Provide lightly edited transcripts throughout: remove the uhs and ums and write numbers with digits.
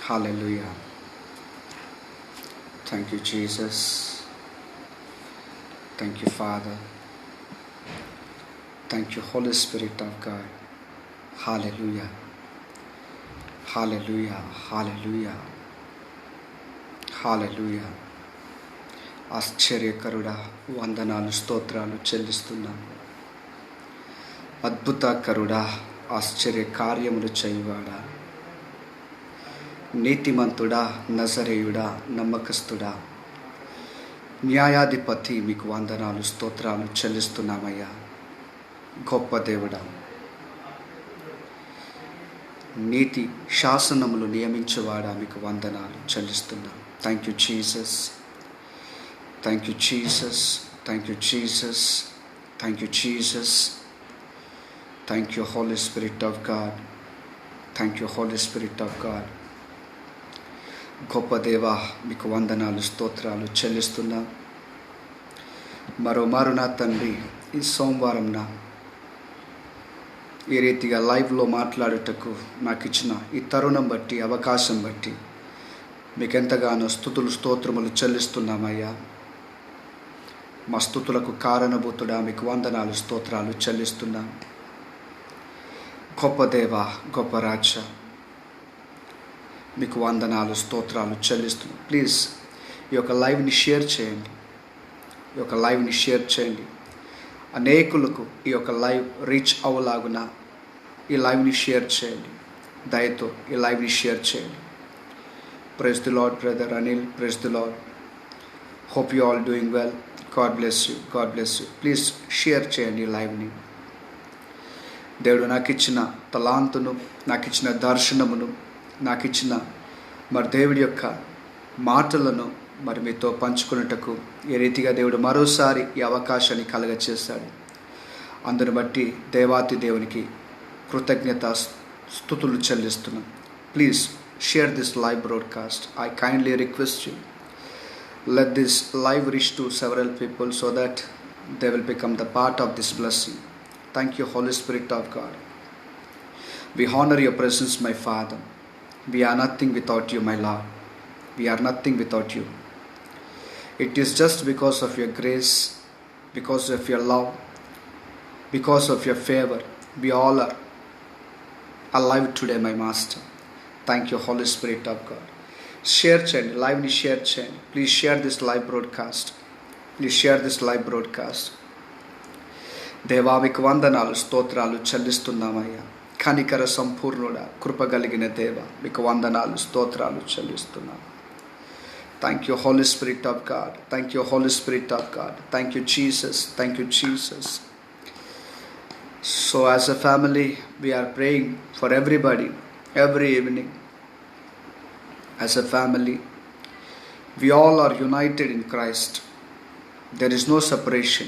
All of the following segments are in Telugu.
Hallelujah. Thank you, Jesus. Thank you, Father. Thank you, Holy Spirit of God. Hallelujah. Hallelujah. Hallelujah. Hallelujah. ఆశ్చర్యకరుడా, వందనాలు స్తోత్రాలు చెల్లిస్తున్నాం. అద్భుతకరుడా, ఆశ్చర్య కార్యములు చేయువాడా, నీతిమంతుడా, నజరేయుడా, నమ్మకస్తుడా, న్యాయాధిపతి, మీకు వందనాలు స్తోత్రాలు చెల్లిస్తున్నామయ్యా. గొప్ప దేవుడా, నీతి శాసనములు నియమించేవాడా, మీకు వందనాలు చెల్లిస్తున్నాం. Thank you Jesus. Thank you, Jesus. Thank you, Jesus. Thank you, Jesus. Thank you, Holy Spirit of God. Thank you, Holy Spirit of God. గొప్ప దేవా, మీకు వందనాలు స్తోత్రాలు చెల్లిస్తున్నా. మరోమారు నా తండ్రి, ఈ సోమవారంన ఈ రీతిగా లైవ్లో మాట్లాడుటకు నాకు ఇచ్చిన ఈ తరుణం బట్టి, అవకాశం బట్టి మీకు ఎంతగానో స్తుతులు స్తోత్రములు చెల్లిస్తున్నామయ్యా. మా స్తుతులకు కారణభూతుడా, మీకు వందనాలు స్తోత్రాలు చెల్లిస్తున్నాం. గొప్ప దేవ, గొప్ప రాజా, మీకు వందనాలు స్తోత్రాలు చెల్లిస్తున్నాం. ప్లీజ్ ఈ యొక్క లైవ్ని షేర్ చేయండి. ఈ యొక్క లైవ్ని షేర్ చేయండి. అనేకులకు ఈ యొక్క లైవ్ రీచ్ అవ్వలాగున ఈ లైవ్ని షేర్ చేయండి. దయతో ఈ లైవ్ని షేర్ చేయండి. Praise the Lord brother Anil. Praise the Lord. Hope you all doing well. God bless you. God bless you. Please share చేయండి లైవ్ని. దేవుడు నాకు ఇచ్చిన తలాంతును, నాకు ఇచ్చిన దర్శనమును, నాకు ఇచ్చిన మరి దేవుడి యొక్క మాటలను మరి మీతో పంచుకున్నటకు ఏ రీతిగా దేవుడు మరోసారి ఈ అవకాశాన్ని కలగచేశాడు. అందుని బట్టి దేవాతి దేవునికి కృతజ్ఞత స్తుతులు చెల్లిస్తున్నాం. Please share this live broadcast. I kindly request you, let this live reach to several people so that they will become the part of this blessing. Thank you, Holy Spirit of God. We honor your presence, my Father. We are nothing without you, my Lord. We are nothing without you. It is just because of your grace, because of your love, because of your favor, we all are alive today, my Master. Thank you, Holy Spirit of God. Share చేయండి, లైవ్ని షేర్ చేయండి. Please share this live broadcast. Please share this live broadcast. దేవా, మీకు వందనాలు స్తోత్రాలు చెల్లిస్తున్నామయ్యా. కనికర సంపూర్ణుడా, కృప కలిగిన దేవ, మీకు వందనాలు స్తోత్రాలు చెల్లిస్తున్నాం. Thank you, Holy Spirit of God. Thank you, Holy Spirit of God. Thank you Jesus. Thank you Jesus. So as a family we are praying for everybody every evening. As a family, we all are united in Christ. There is no separation.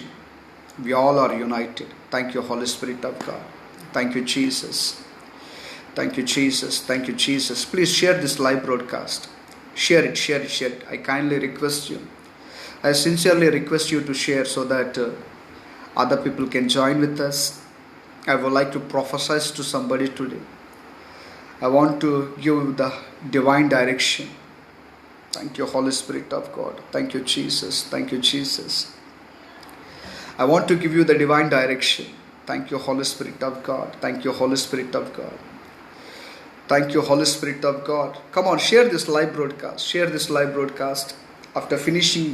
We all are united. Thank you, Holy Spirit of God. Thank you, Jesus. Thank you, Jesus. Thank you, Jesus. Please share this live broadcast. Share it, share it, share it. I kindly request you. I sincerely request you to share so that other people can join with us. I would like to prophesy to somebody today. I want to give the divine direction. Thank you, Holy Spirit of God. Thank you, Jesus. Thank you, Jesus. I want to give you the divine direction. Thank you, Holy Spirit of God. Thank you, Holy Spirit of God. Thank you, Holy Spirit of God. Come on, share this live broadcast. Share this live broadcast. After finishing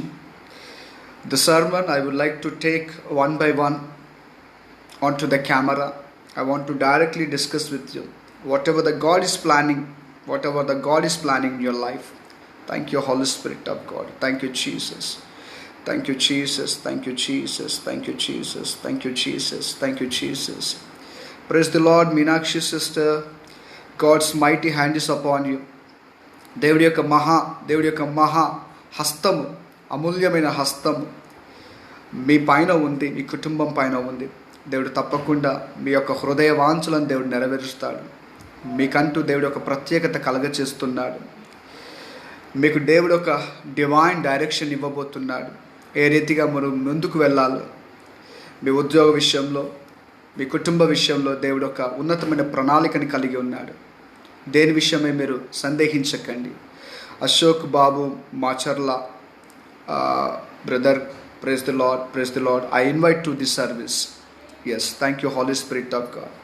the sermon, I would like to take one by one onto the camera. I want to directly discuss with you whatever the God is planning, whatever the God is planning in your life. Thank you, Holy Spirit of God. Thank you, Jesus. Thank you, Jesus. Thank you, Jesus. Thank you, Jesus. Thank you, Jesus. Thank you, Jesus. Praise the Lord, Meenakshi sister. God's mighty hand is upon you. దేవుడి యొక్క మహా హస్తము, అమూల్యమైన హస్తము మీ పైన ఉంది, మీ కుటుంబం పైన ఉంది. దేవుడు తప్పకుండా మీ యొక్క హృదయ వాంఛలను దేవుడు నెరవేరుస్తాడు. మీకంటూ దేవుడు ఒక ప్రత్యేకత కలగచేస్తున్నాడు. మీకు దేవుడు ఒక డివైన్ డైరెక్షన్ ఇవ్వబోతున్నాడు. ఏ రీతిగా మనం ముందుకు వెళ్ళాలో, మీ ఉద్యోగ విషయంలో, మీ కుటుంబ విషయంలో దేవుడు ఒక ఉన్నతమైన ప్రణాళికని కలిగి ఉన్నాడు. దేని విషయమై మీరు సందేహించకండి. Ashok Babu Macherla brother, praise the Lord, praise the Lord. I invite to this service. Yes, thank you Holy Spirit of God.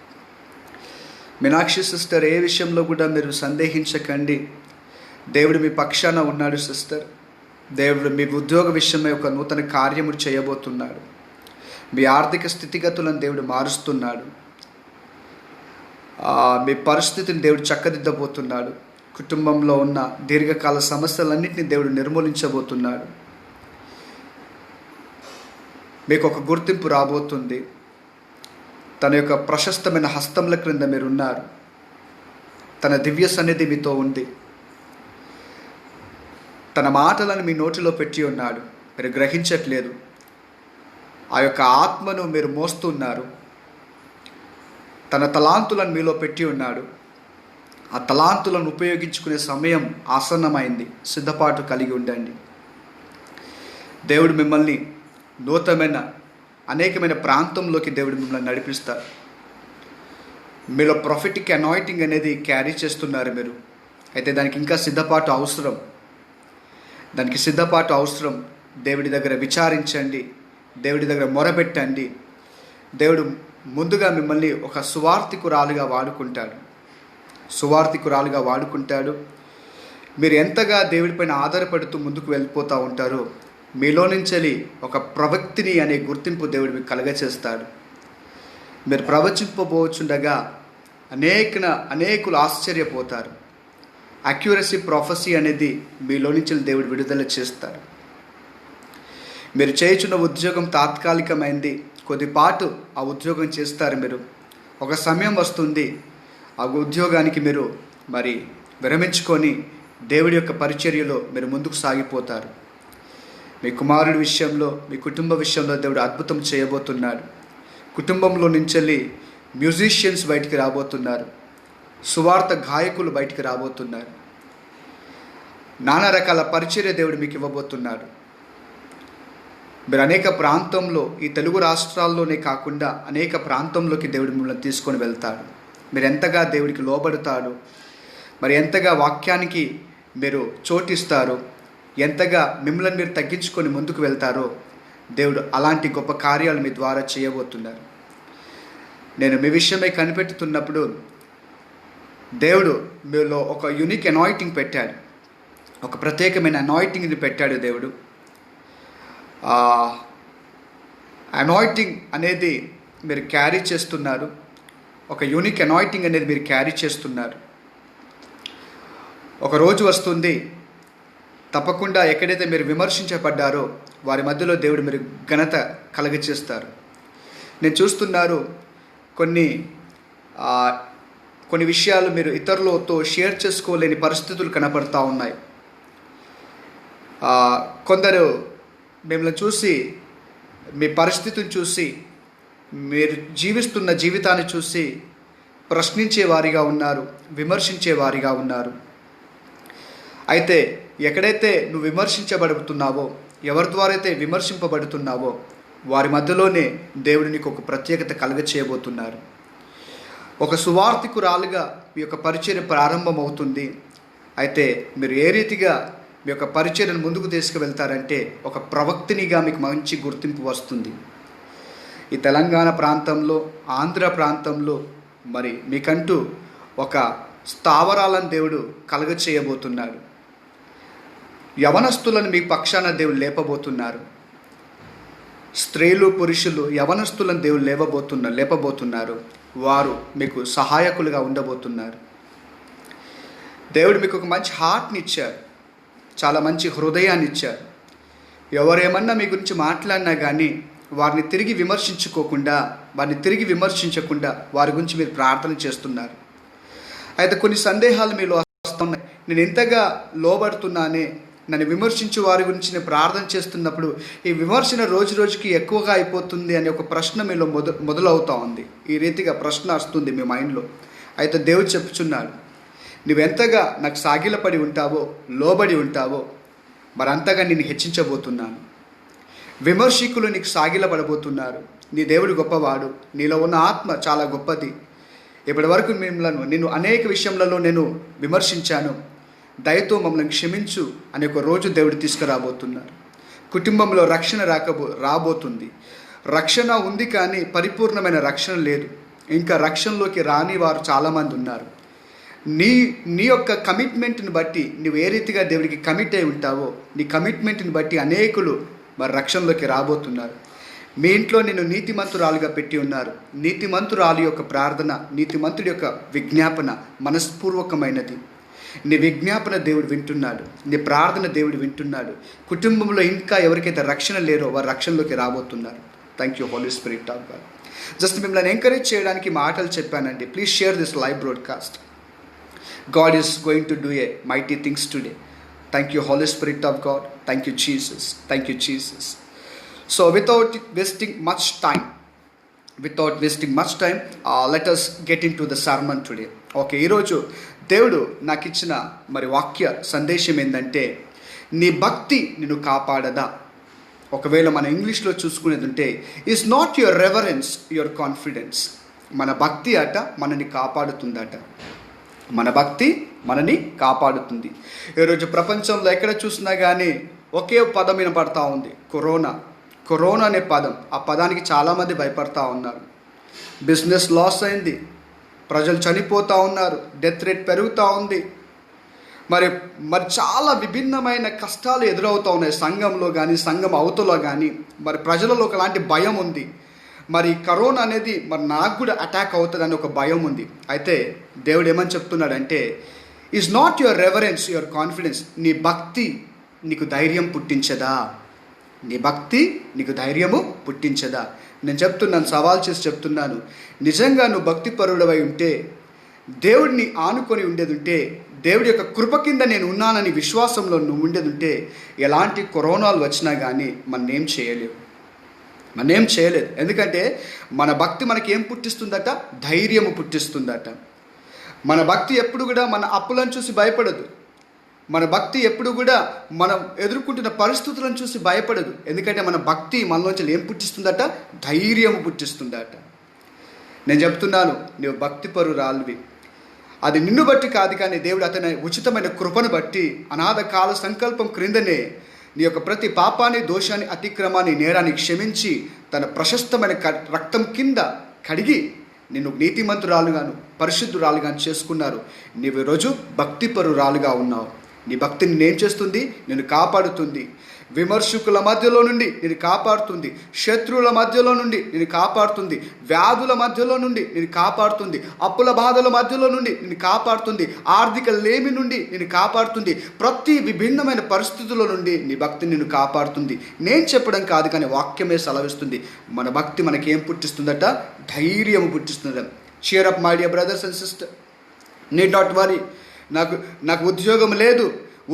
Meenakshi sister, ఏ విషయంలో కూడా మీరు సందేహించకండి. దేవుడు మీ పక్షాన ఉన్నాడు సిస్టర్. దేవుడు మీ ఉద్యోగ విషయమై ఒక నూతన కార్యము చేయబోతున్నాడు. మీ ఆర్థిక స్థితిగతులను దేవుడు మారుస్తున్నాడు. మీ పరిస్థితిని దేవుడు చక్కదిద్దబోతున్నాడు. కుటుంబంలో ఉన్న దీర్ఘకాల సమస్యలన్నింటినీ దేవుడు నిర్మూలించబోతున్నాడు. మీకు ఒక గుర్తింపు రాబోతుంది. తన యొక్క ప్రశస్తమైన హస్తముల క్రింద మీరు ఉన్నారు. తన దివ్య సన్నిధి మీతో ఉంది. తన మాటలను మీ నోటిలో పెట్టి ఉన్నాడు. మీరు గ్రహించట్లేదు. ఆ యొక్క ఆత్మను మీరు మోస్తున్నారు. తన తలాంతులను మీలో పెట్టి ఉన్నాడు. ఆ తలాంతులను ఉపయోగించుకునే సమయం ఆసన్నమైంది. సిద్ధపాటు కలిగి ఉండండి. దేవుడు మిమ్మల్ని నూతనమైన అనేకమైన ప్రాంతంలోకి దేవుడు మిమ్మల్ని నడిపిస్తారు. మీలో ప్రొఫెటిక్ అనాయింటింగ్ అనేది క్యారీ చేస్తున్నారు మీరు. అయితే దానికి ఇంకా సిద్ధపాటు అవసరం. దేవుడి దగ్గర విచారించండి. దేవుడి దగ్గర మొరపెట్టండి. దేవుడు ముందుగా మిమ్మల్ని ఒక సువార్థికురాలుగా వాడుకుంటాడు. మీరు ఎంతగా దేవుడిపైన ఆధారపడుతూ ముందుకు వెళ్ళిపోతూ ఉంటారో మీలో నుంచి ఒక ప్రవక్తిని అనే గుర్తింపు దేవుడు మీకు కలగచేస్తాడు. మీరు ప్రవచింపబోచుండగా అనేకులు ఆశ్చర్యపోతారు. అక్యురసీ ప్రొఫెసీ అనేది మీలో నుంచి దేవుడు విడుదల చేస్తాడు. మీరు చేయుచున్న ఉద్యోగం తాత్కాలికమైంది. కొద్దిపాటు ఆ ఉద్యోగం చేస్తారు మీరు. ఒక సమయం వస్తుంది, ఆ ఉద్యోగానికి మీరు విరమించుకొని దేవుడి యొక్క పరిచర్యలో మీరు ముందుకు సాగిపోతారు. మీ కుమారుడి విషయంలో, మీ కుటుంబ విషయంలో దేవుడు అద్భుతం చేయబోతున్నాడు. కుటుంబంలో నుంచి మ్యూజిషియన్స్ బయటికి రాబోతున్నారు. సువార్త గాయకులు బయటికి రాబోతున్నారు. నానా రకాల పరిచర్య దేవుడు మీకు ఇవ్వబోతున్నాడు. మీరు అనేక ప్రాంతంలో, ఈ తెలుగు రాష్ట్రాల్లోనే కాకుండా అనేక ప్రాంతంలోకి దేవుడు మిమ్మల్ని తీసుకొని వెళ్తాడు. మీరు ఎంతగా దేవుడికి లోబడతాడు, ఎంతగా వాక్యానికి మీరు చోటిస్తారు, ఎంతగా మిమ్మల్ని మీరు తగ్గించుకొని ముందుకు వెళ్తారో దేవుడు అలాంటి గొప్ప కార్యాలు మీ ద్వారా చేయబోతున్నారు. నేను మీ విషయమై కనిపెట్టుతున్నప్పుడు దేవుడు మీలో ఒక యూనిక్ అనాయింటింగ్ పెట్టాడు. ఒక ప్రత్యేకమైన అనాయింటింగ్ని పెట్టాడు దేవుడు. అనాయింటింగ్ అనేది మీరు క్యారీ చేస్తున్నారు. ఒక యూనిక్ అనాయింటింగ్ అనేది మీరు క్యారీ చేస్తున్నారు. ఒక రోజు వస్తుంది, తప్పకుండా ఎక్కడైతే మీరు విమర్శించబడ్డారో వారి మధ్యలో దేవుడు మీరు ఘనత కలగచేస్తారు. నేను చూస్తున్నారు, కొన్ని విషయాలు మీరు ఇతరులతో షేర్ చేసుకోలేని పరిస్థితులు కనపడతా ఉన్నాయి. కొందరు మిమ్మల్ని చూసి, మీ పరిస్థితిని చూసి, మీరు జీవిస్తున్న జీవితాన్ని చూసి ప్రశ్నించే వారిగా ఉన్నారు, విమర్శించే వారిగా ఉన్నారు. అయితే ఎక్కడైతే నువ్వు విమర్శించబడుతున్నావో, ఎవరి ద్వారా అయితే విమర్శింపబడుతున్నావో వారి మధ్యలోనే దేవుడు నీకు ఒక ప్రత్యేకత కలుగచేయబోతున్నారు. ఒక సువార్థికురాలుగా మీ యొక్క పరిచర్య ప్రారంభమవుతుంది. అయితే మీరు ఏ రీతిగా మీ యొక్క పరిచర్యను ముందుకు తీసుకువెళ్తారంటే ఒక ప్రవక్తినిగా మీకు మంచి గుర్తింపు వస్తుంది. ఈ తెలంగాణ ప్రాంతంలో, ఆంధ్ర ప్రాంతంలో మీకంటూ ఒక స్థావరాలను దేవుడు కలుగచేయబోతున్నాడు. యవనస్తులను మీ పక్షాన దేవుడు లేపబోతున్నారు. స్త్రీలు, పురుషులు, యవనస్తులను దేవుడు లేపబోతున్నారు. వారు మీకు సహాయకులుగా ఉండబోతున్నారు. దేవుడు మీకు ఒక మంచి హార్ట్ని ఇచ్చారు, చాలా మంచి హృదయాన్ని ఇచ్చారు. ఎవరేమన్నా మీ గురించి మాట్లాడినా కానీ వారిని తిరిగి విమర్శించకుండా వారి గురించి మీరు ప్రార్థన చేస్తున్నారు. అయితే కొన్ని సందేహాలు మీలో వస్తున్నాయి. నేను ఎంతగా లోబడుతున్నానే, నన్ను విమర్శించే వారి గురించి నేను ప్రార్థన చేస్తున్నప్పుడు ఈ విమర్శన రోజు రోజుకి ఎక్కువగా అయిపోతుంది అనే ఒక ప్రశ్న మీలో మొదలవుతూ ఉంది. ఈ రీతిగా ప్రశ్న వస్తుంది మీ మైండ్లో. అయితే దేవుడు చెప్పుచున్నాడు, నువ్వెంతగా నాకు సాగిలపడి ఉంటావో, లోబడి ఉంటావో అంతగా నేను హెచ్చించబోతున్నాను. విమర్శకులు నీకు సాగిలపడబోతున్నారు. నీ దేవుడు గొప్పవాడు, నీలో ఉన్న ఆత్మ చాలా గొప్పది. ఇప్పటి వరకు నిన్ను అనేక విషయములలో నేను విమర్శించాను, దయతో మమ్మల్ని క్షమించు అనే ఒక రోజు దేవుడు తీసుకురాబోతున్నారు. కుటుంబంలో రక్షణ రాబోతుంది. రక్షణ ఉంది కానీ పరిపూర్ణమైన రక్షణ లేదు. ఇంకా రక్షణలోకి రాని వారు చాలామంది ఉన్నారు. నీ యొక్క కమిట్మెంట్ని బట్టి నువ్వు ఏ రీతిగా దేవుడికి కమిట్ అయి ఉంటావో, నీ కమిట్మెంట్ని బట్టి అనేకులు మరి రక్షణలోకి రాబోతున్నారు. మీ ఇంట్లో నిన్ను నీతిమంతురాలుగా పెట్టి ఉన్నారు. నీతిమంతురాలు యొక్క ప్రార్థన, నీతిమంతుడి యొక్క విజ్ఞాపన మనస్పూర్వకమైనది. నీ విజ్ఞాపన దేవుడు వింటున్నాడు, నీ ప్రార్థన దేవుడు వింటున్నాడు. కుటుంబంలో ఇంకా ఎవరికైతే రక్షణ లేరో వారు రక్షణలోకి రాబోతున్నారు. Thank you Holy Spirit of God. Just మిమ్మల్ని ఎంకరేజ్ చేయడానికి మాటలు చెప్పానండి. Please share this live broadcast. God is going to do a mighty things today. Thank you, Holy Spirit of God. Thank you, Jesus. Thank you, Jesus. So without wasting much time, let us get into the sermon today. Okay, ఈరోజు దేవుడు నాకు ఇచ్చిన మరి వాక్య సందేశం ఏంటంటే, నీ భక్తి నిన్ను కాపాడదా. ఒకవేళ మన ఇంగ్లీష్లో చూసుకునేది ఉంటే, is not your reverence your confidence. మన భక్తి అట మనని కాపాడుతుందట. మన భక్తి మనని కాపాడుతుంది. ఈరోజు ప్రపంచంలో ఎక్కడ చూసినా కానీ ఒకే పదం వినపడతా ఉంది, కరోనా అనే పదం. ఆ పదానికి చాలామంది భయపడతా ఉన్నారు. బిజినెస్ లాస్ అయింది, ప్రజలు చనిపోతూ ఉన్నారు, డెత్ రేట్ పెరుగుతూ ఉంది. మరి చాలా విభిన్నమైన కష్టాలు ఎదురవుతూ ఉన్నాయి సంఘంలో కానీ, సంఘం అవతలో కానీ. మరి ప్రజలలో ఒకలాంటి భయం ఉంది. మరి కరోనా అనేది మరి నాకు కూడా అటాక్ అవుతుందని ఒక భయం ఉంది. అయితే దేవుడు ఏమని చెప్తున్నాడంటే, is not your reverence your confidence. నీ భక్తి నీకు ధైర్యం పుట్టించదా? నీ భక్తి నీకు ధైర్యము పుట్టించదా? నేను చెప్తున్నాను, సవాల్ చేసి చెప్తున్నాను. నిజంగా నువ్వు భక్తి పరుడవై ఉంటే, దేవుడిని ఆనుకొని ఉండేది ఉంటే, దేవుడి యొక్క కృప కింద నేను ఉన్నానని విశ్వాసంలో నువ్వు ఉండేది ఉంటే, ఎలాంటి కరోనాలు వచ్చినా కానీ మనం ఏం చేయలేదు. ఎందుకంటే మన భక్తి మనకి ఏం పుట్టిస్తుందట? ధైర్యము పుట్టిస్తుందట. మన భక్తి ఎప్పుడు కూడా మన అప్పులను చూసి భయపడదు. మన భక్తి ఎప్పుడు కూడా మనం ఎదుర్కొంటున్న పరిస్థితులను చూసి భయపడదు. ఎందుకంటే మన భక్తి మనలోంచి ఏం పుట్టిస్తుందట? ధైర్యము పుట్టిస్తుందట. నేను చెప్తున్నాను, నువ్వు భక్తి పరురాలివి. అది నిన్ను బట్టి కాదు, కానీ దేవుడు అతని ఉచితమైన కృపను బట్టి అనాథ కాల సంకల్పం క్రిందనే నీ యొక్క ప్రతి పాపాన్ని, దోషాన్ని, అతిక్రమాన్ని, నేరాన్ని క్షమించి తన ప్రశస్తమైన రక్తం కింద కడిగి నిన్ను నీతిమంతురాలుగాను పరిశుద్ధురాలుగాను చేసుకున్నారు. నీవు ఈరోజు భక్తిపరురాలుగా ఉన్నావు. నీ భక్తి నిన్నేం చేస్తుంది? నిన్ను కాపాడుతుంది. విమర్శకుల మధ్యలో నుండి నిన్ను కాపాడుతుంది. శత్రువుల మధ్యలో నుండి నిన్ను కాపాడుతుంది. వ్యాధుల మధ్యలో నుండి నిన్ను కాపాడుతుంది. అప్పుల బాధల మధ్యలో నుండి నిన్ను కాపాడుతుంది. ఆర్థిక లేమి నుండి నిన్ను కాపాడుతుంది. ప్రతి విభిన్నమైన పరిస్థితుల నుండి నీ భక్తి నిన్ను కాపాడుతుంది. నేను చెప్పడం కాదు, కానీ వాక్యమే సెలవిస్తుంది. మన భక్తి మనకేం పుట్టిస్తుందట? ధైర్యం పుట్టిస్తుందట. cheer up my dear brothers and sisters. Need not worry. నాకు ఉద్యోగం లేదు,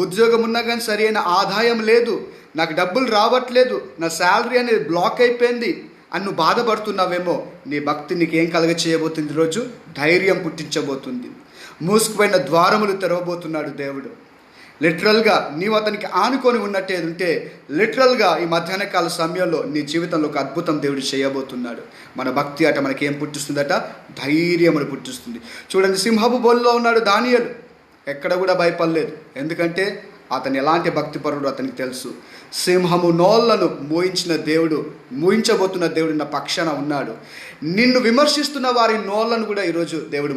ఉద్యోగం ఉన్నా కానీ సరైన ఆదాయం లేదు, నాకు డబ్బులు రావట్లేదు, నా శాలరీ అనేది బ్లాక్ అయిపోయింది అని నువ్వు బాధపడుతున్నావేమో. నీ భక్తి నీకు ఏం కలగ చేయబోతుంది? ఈరోజు ధైర్యం పుట్టించబోతుంది. మూసుకుపోయిన ద్వారములు తెరవబోతున్నాడు దేవుడు. లిటరల్గా నీవు అతనికి ఆనుకొని ఉన్నట్టే ఉంటే, లిటరల్గా ఈ మధ్యాహ్న కాల సమయంలో నీ జీవితంలో ఒక అద్భుతం దేవుడు చేయబోతున్నాడు. మన భక్తి అట మనకి ఏం పుట్టిస్తుందట? ధైర్యమును పుట్టిస్తుంది. చూడండి, సింహపు బోల్లో ఉన్నాడు దానియేలు. ఎక్కడ కూడా భయపడలేదు. ఎందుకంటే అతను ఎలాంటి భక్తిపరుడు అతనికి తెలుసు. సింహము నోళ్లను మూయించబోతున్న దేవుడు నా పక్షాన ఉన్నాడు. నిన్ను విమర్శిస్తున్న వారి నోళ్లను కూడా ఈరోజు దేవుడు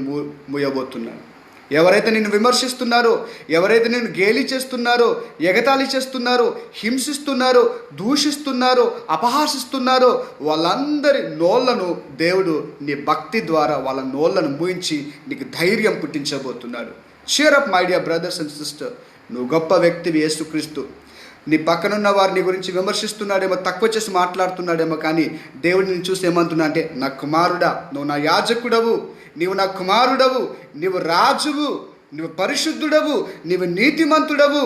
మూయబోతున్నాడు. ఎవరైతే నిన్ను విమర్శిస్తున్నారో, ఎవరైతే నిన్ను గేలి చేస్తున్నారో, ఎగతాళి చేస్తున్నారో, హింసిస్తున్నారో, దూషిస్తున్నారో, అపహాసిస్తున్నారో, వాళ్ళందరి నోళ్లను దేవుడు నీ భక్తి ద్వారా వాళ్ళ నోళ్లను మూయించి నీకు ధైర్యం పుట్టించబోతున్నాడు. cheer up my dear brothers and sisters. నువ్వు గొప్ప వ్యక్తివి. యేసుక్రీస్తు నీ పక్కనున్న వారు నీ గురించి విమర్శిస్తున్నాడేమో, తక్కువ చేసి మాట్లాడుతున్నాడేమో, కానీ దేవుడిని చూసి ఏమంటున్నా అంటే, నా కుమారుడా, నువ్వు నా యాజకుడవు, నీవు నా కుమారుడవు, నీవు రాజువు, నీవు పరిశుద్ధుడవు, నీవు నీతిమంతుడవు,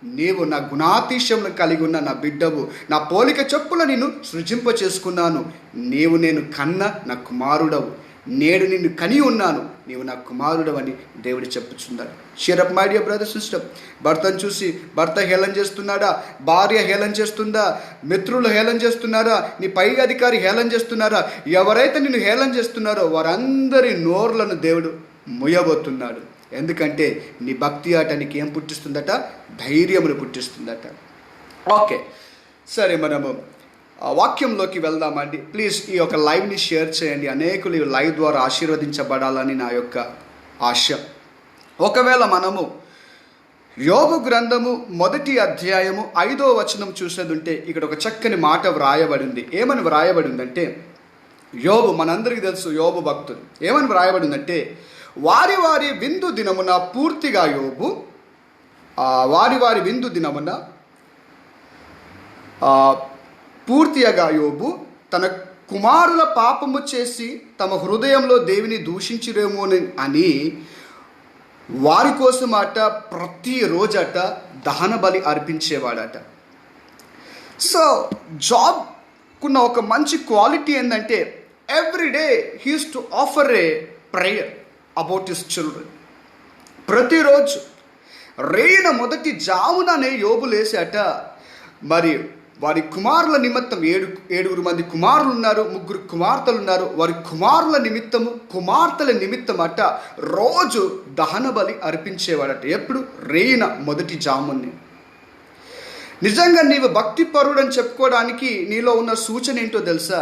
నీవు నా గుణాతిశయం కలిగి ఉన్న నా బిడ్డవు, నా పోలిక చొప్పున నిన్ను సృజింప చేసుకున్నాను, నీవు నేను కన్న నా కుమారుడవు, నేడు నిన్ను కని ఉన్నాను, నీవు నా కుమారుడు అని దేవుడు చెప్పుచున్నాడు. షియరప్ మై డియర్ బ్రదర్ సిస్టర్, భర్తను చూసి భర్త హేళన చేస్తున్నాడా, భార్య హేళన చేస్తుందా, మిత్రులు హేళన చేస్తున్నారా, నీ పై అధికారి హేళన చేస్తున్నారా, ఎవరైతే నిన్ను హేళన చేస్తున్నారో వారందరి నోర్లను దేవుడు ముయ్యబోతున్నాడు. ఎందుకంటే నీ భక్తి ఆట నీకు ఏం పుట్టిస్తుందట? ధైర్యమును పుట్టిస్తుందట. ఓకే, సరే మనము వాక్యంలోకి వెళ్దామండి. ప్లీజ్ ఈ యొక్క లైవ్ని షేర్ చేయండి. అనేకులు ఈ లైవ్ ద్వారా ఆశీర్వదించబడాలని నా యొక్క ఆశ. ఒకవేళ మనము యోబు గ్రంథము 1వ అధ్యాయము 5వ వచనం చూసేదుంటే ఇక్కడ ఒక చక్కని మాట వ్రాయబడింది. ఏమని వ్రాయబడిందంటే, యోబు, మనందరికీ తెలుసు యోబు భక్తుడు, ఏమని వ్రాయబడిందంటే, వారి వారి విందు దినమున పూర్తిగా యోబు వారి విందు దినమున పూర్తిగా యోబు తన కుమారుల పాపము చేసి తమ హృదయంలో దేవుని దూషించిరేమో అని వారి కోసమట ప్రతిరోజట దహన బలి అర్పించేవాడట. సో జాబ్కున్న ఒక మంచి క్వాలిటీ ఏంటంటే everyday he use to offer a prayer about his children. ప్రతిరోజు రేయిన మొదటి జాముననే యోబు లేసాట. మరి వారి కుమారుల నిమిత్తం ఏడుగురు మంది కుమారులు ఉన్నారు, 3 కుమార్తెలు ఉన్నారు. వారి కుమారుల నిమిత్తము కుమార్తెల నిమిత్తం అట రోజు దహన బలి అర్పించేవాడట. ఎప్పుడు? రేయిన మొదటి జాముని. నిజంగా నీవు భక్తి పరుడని చెప్పుకోవడానికి నీలో ఉన్న సూచన ఏంటో తెలుసా?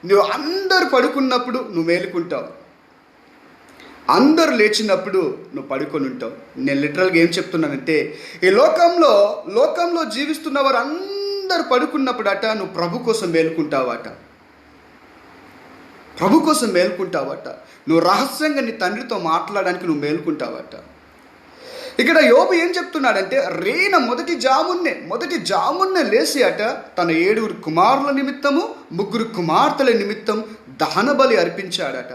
నువ్వు అందరు పడుకున్నప్పుడు నువ్వు మేలుకుంటావు, అందరు లేచినప్పుడు నువ్వు పడుకొని ఉంటావు. నేను లిటరల్గా ఏం చెప్తున్నానంటే, ఈ లోకంలో జీవిస్తున్న వారు అందరు పడుకున్నప్పుడు అట నువ్వు ప్రభు కోసం మేలుకుంటావట, ప్రభు కోసం మేలుకుంటావట. నువ్వు రహస్యంగా నీ తండ్రితో మాట్లాడడానికి నువ్వు మేలుకుంటావట. ఇక్కడ యోబు ఏం చెప్తున్నాడంటే, రేన మొదటి జామున్నే లేచి అట తన 7 కుమారుల నిమిత్తము 3 కుమార్తెల నిమిత్తం దహన బలి అర్పించాడట.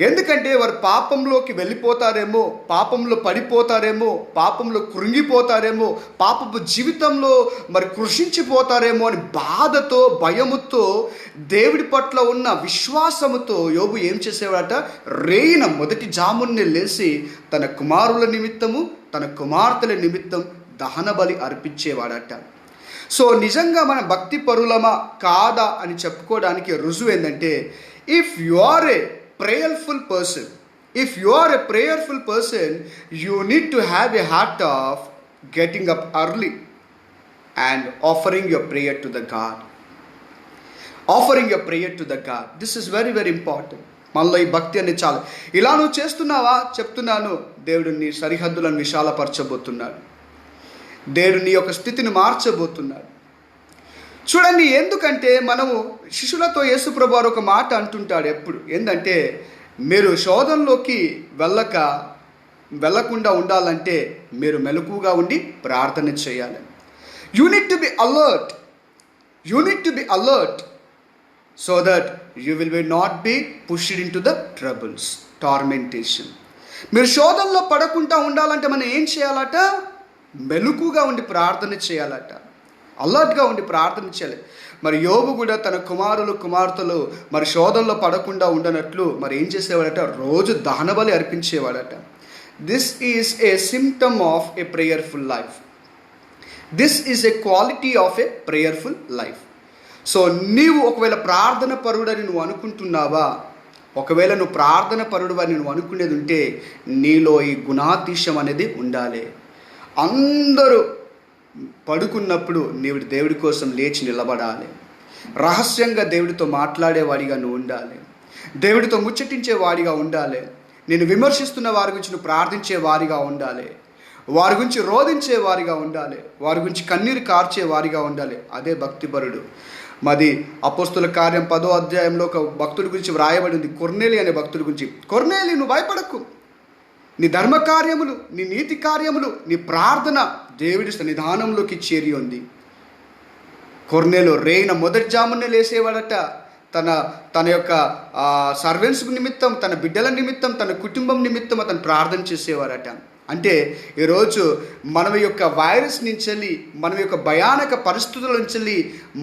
ఎందుకంటే వారు పాపంలోకి వెళ్ళిపోతారేమో, పాపంలో పడిపోతారేమో, పాపంలో కృంగిపోతారేమో, పాపపు జీవితంలో మరి కృషించిపోతారేమో అని బాధతో, భయముతో, దేవుడి పట్ల ఉన్న విశ్వాసముతో యోబు ఏం చేసేవాడట? రేయిన మొదటి జామున్నే లేచి తన కుమారుల నిమిత్తము తన కుమార్తెల నిమిత్తం దహన బలి అర్పించేవాడట. సో నిజంగా మన భక్తి పరులమా కాదా అని చెప్పుకోవడానికి రుజువు ఏంటంటే, if you are a prayerful person, you need to have a heart of getting up early and offering your prayer to the God. This is very very important. మనలో ఈ భక్తి అనేది చాలా. ఇలా నువ్వు చేస్తున్నావా? చెప్తున్నాను, దేవుడు నీ సరిహద్దులను విశాలపరచబోతున్నాడు. దేవుడు నీ యొక్క స్థితిని మార్చబోతున్నాడు. చూడండి, ఎందుకంటే మనము శిష్యులతో యేసుప్రభు వారు ఒక మాట అంటుంటాడు ఎప్పుడు, ఏంటంటే మీరు శోధనలోకి వెళ్ళకుండా ఉండాలంటే మీరు మెలకుగా ఉండి ప్రార్థన చేయాలి. You need to be alert so that you will not be pushed in to the troubles, tormentation. మీరు శోధనలో పడకుండా ఉండాలంటే మనం ఏం చేయాలట? మెలకుగా ఉండి ప్రార్థన చేయాలట, అలర్ట్గా ఉండి ప్రార్థన చేయాలి. మరి యోబు కూడా తన కుమార్తెలు మరి శోధనలో పడకుండా ఉండనట్లు మరి ఏం చేసేవాడట? రోజు దహన బలి అర్పించేవాడట. This is a symptom of a prayerful life. This is a quality of a prayerful life. So నీవు ఒకవేళ ప్రార్థన పరుడని నువ్వు అనుకుంటున్నావా? ఒకవేళ నువ్వు ప్రార్థన పరుడు అని నువ్వు అనుకునేది ఉంటే నీలో ఈ గుణాతిశయం అనేది ఉండాలి. అందరూ పడుకున్నప్పుడు నీవు దేవుడి కోసం లేచి నిలబడాలి. రహస్యంగా దేవుడితో మాట్లాడేవాడిగా నువ్వు ఉండాలి. దేవుడితో ముచ్చటించే వాడిగా ఉండాలి. నేను విమర్శిస్తున్న వారి గురించి నువ్వు ప్రార్థించే వారిగా ఉండాలి. వారి గురించి రోధించే వారిగా ఉండాలి. వారి గురించి కన్నీరు కార్చే వారిగా ఉండాలి. అదే భక్తిపరుడు. మాది అపోస్తుల కార్యం 10వ అధ్యాయంలో ఒక భక్తుడి గురించి వ్రాయబడింది, కొర్నేలి అనే భక్తుడి గురించి. కొర్నేలి, నువ్వు భయపడకు. నీ ధర్మ కార్యములు, నీ నీతి కార్యములు, నీ ప్రార్థన దేవుడి సన్నిధానంలోకి చేరి ఉంది. కొర్నేలు రేయిన మొదటి జామునే లేసేవాడట. తన యొక్క సర్వెంట్స్ నిమిత్తం, తన బిడ్డల నిమిత్తం, తన కుటుంబం నిమిత్తం అతను ప్రార్థన చేసేవారట. అంటే ఈరోజు మన యొక్క వైరస్ నుంచి, మన యొక్క భయానక పరిస్థితుల నుంచి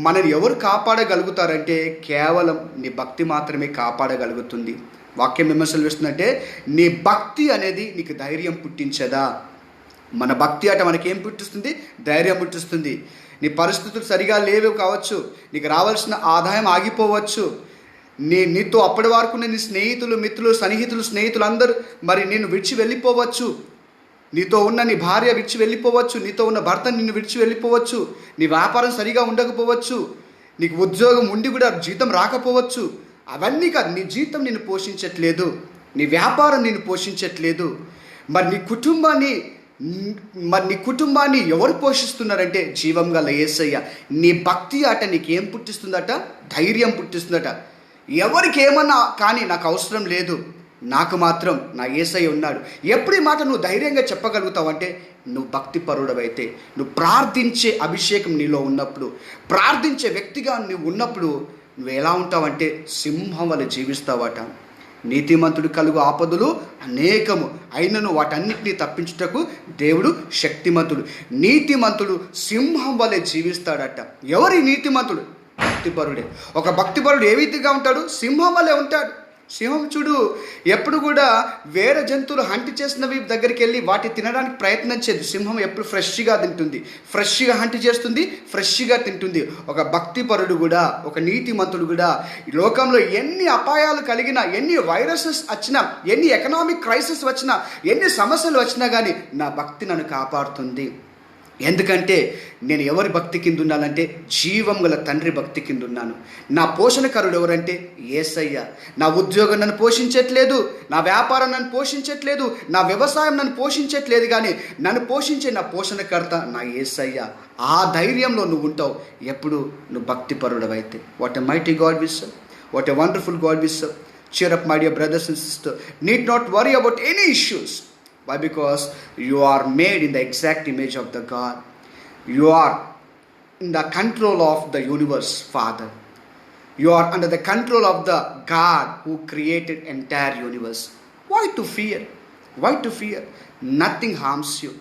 మనని ఎవరు కాపాడగలుగుతారంటే కేవలం నీ భక్తి మాత్రమే కాపాడగలుగుతుంది. వాక్యం విమర్శలు వేస్తుందంటే నీ భక్తి అనేది నీకు ధైర్యం పుట్టించదా? మన భక్తి అట మనకేం పుట్టిస్తుంది? ధైర్యం పుట్టిస్తుంది. నీ పరిస్థితులు సరిగా లేవు కావచ్చు, నీకు రావాల్సిన ఆదాయం ఆగిపోవచ్చు, నీతో అప్పటి వరకు నీ స్నేహితులు, మిత్రులు, సన్నిహితులు, స్నేహితులు అందరూ మరి నిన్ను విడిచి వెళ్ళిపోవచ్చు, నీతో ఉన్న నీ భార్య విడిచి వెళ్ళిపోవచ్చు, నీతో ఉన్న భర్త నిన్ను విడిచి వెళ్ళిపోవచ్చు, నీ వ్యాపారం సరిగా ఉండకపోవచ్చు, నీకు ఉద్యోగం ఉండి కూడా జీతం రాకపోవచ్చు. అవన్నీ కాదు, నీ జీతం నిన్ను పోషించట్లేదు, నీ వ్యాపారం నిన్ను పోషించట్లేదు. మరి నీ కుటుంబాన్ని ఎవరు పోషిస్తున్నారంటే జీవం గల యేసయ్య. నీ భక్తి అట నీకేం పుట్టిస్తుందట? ధైర్యం పుట్టిస్తుందట. ఎవరికి ఏమన్నా కానీ నాకు అవసరం లేదు, నాకు మాత్రం నా యేసయ్య ఉన్నాడు. ఎప్పుడు ఈ మాట నువ్వు ధైర్యంగా చెప్పగలుగుతావు అంటే నువ్వు భక్తిపరుడవైతే, నువ్వు ప్రార్థించే అభిషేకం నీలో ఉన్నప్పుడు, ప్రార్థించే వ్యక్తిగా నువ్వు ఉన్నప్పుడు నువ్వు ఎలా ఉంటావంటే సింహం వలె జీవిస్తావట. నీతిమంతుడు కలుగు ఆపదలు అనేకము, అయినను వాటన్నిటినీ తప్పించుటకు దేవుడు శక్తిమంతుడు. నీతిమంతుడు సింహం వలె జీవిస్తాడట. ఎవరి నీతిమంతుడు? భక్తిపరుడే. ఒక భక్తిపరుడు ఏ విధంగా ఉంటాడు? సింహం వలె ఉంటాడు. సింహం చూడు ఎప్పుడు కూడా వేరే జంతువులు హంటి చేసినవి దగ్గరికి వెళ్ళి వాటి తినడానికి ప్రయత్నం చేయదు. సింహం ఎప్పుడు ఫ్రెష్గా తింటుంది, ఫ్రెష్గా హంటి చేస్తుంది, ఫ్రెష్గా తింటుంది. ఒక భక్తిపరుడు కూడా, ఒక నీతిమంతుడు కూడా ఈ లోకంలో ఎన్ని అపాయాలు కలిగినా, ఎన్ని వైరసెస్ వచ్చినా, ఎన్ని ఎకనామిక్ క్రైసిస్ వచ్చినా, ఎన్ని సమస్యలు వచ్చినా కానీ నా భక్తి నన్ను కాపాడుతుంది. ఎందుకంటే నేను ఎవరి భక్తి కింద ఉన్నానంటే జీవం గల తండ్రి భక్తి కింద ఉన్నాను. నా పోషణకరుడు ఎవరంటే యేసయ్య. నా ఉద్యోగం నన్ను పోషించట్లేదు, నా వ్యాపారం నన్ను పోషించట్లేదు, నా వ్యవసాయం నన్ను పోషించట్లేదు, కానీ నన్ను పోషించే నా పోషణకర్త నా యేసయ్య. ఆ ధైర్యంలో నువ్వు ఉంటావు ఎప్పుడు నువ్వు భక్తిపరుడవైతే. What a mighty God we serve, what a wonderful God we serve. Cheer up, my dear brothers and sisters. Need not worry about any issues. Why? Because you are made in the exact image of the God. You are in the control of the universe, Father. You are under the control of the God who created entire universe. Why to fear? Why to fear? Nothing harms you.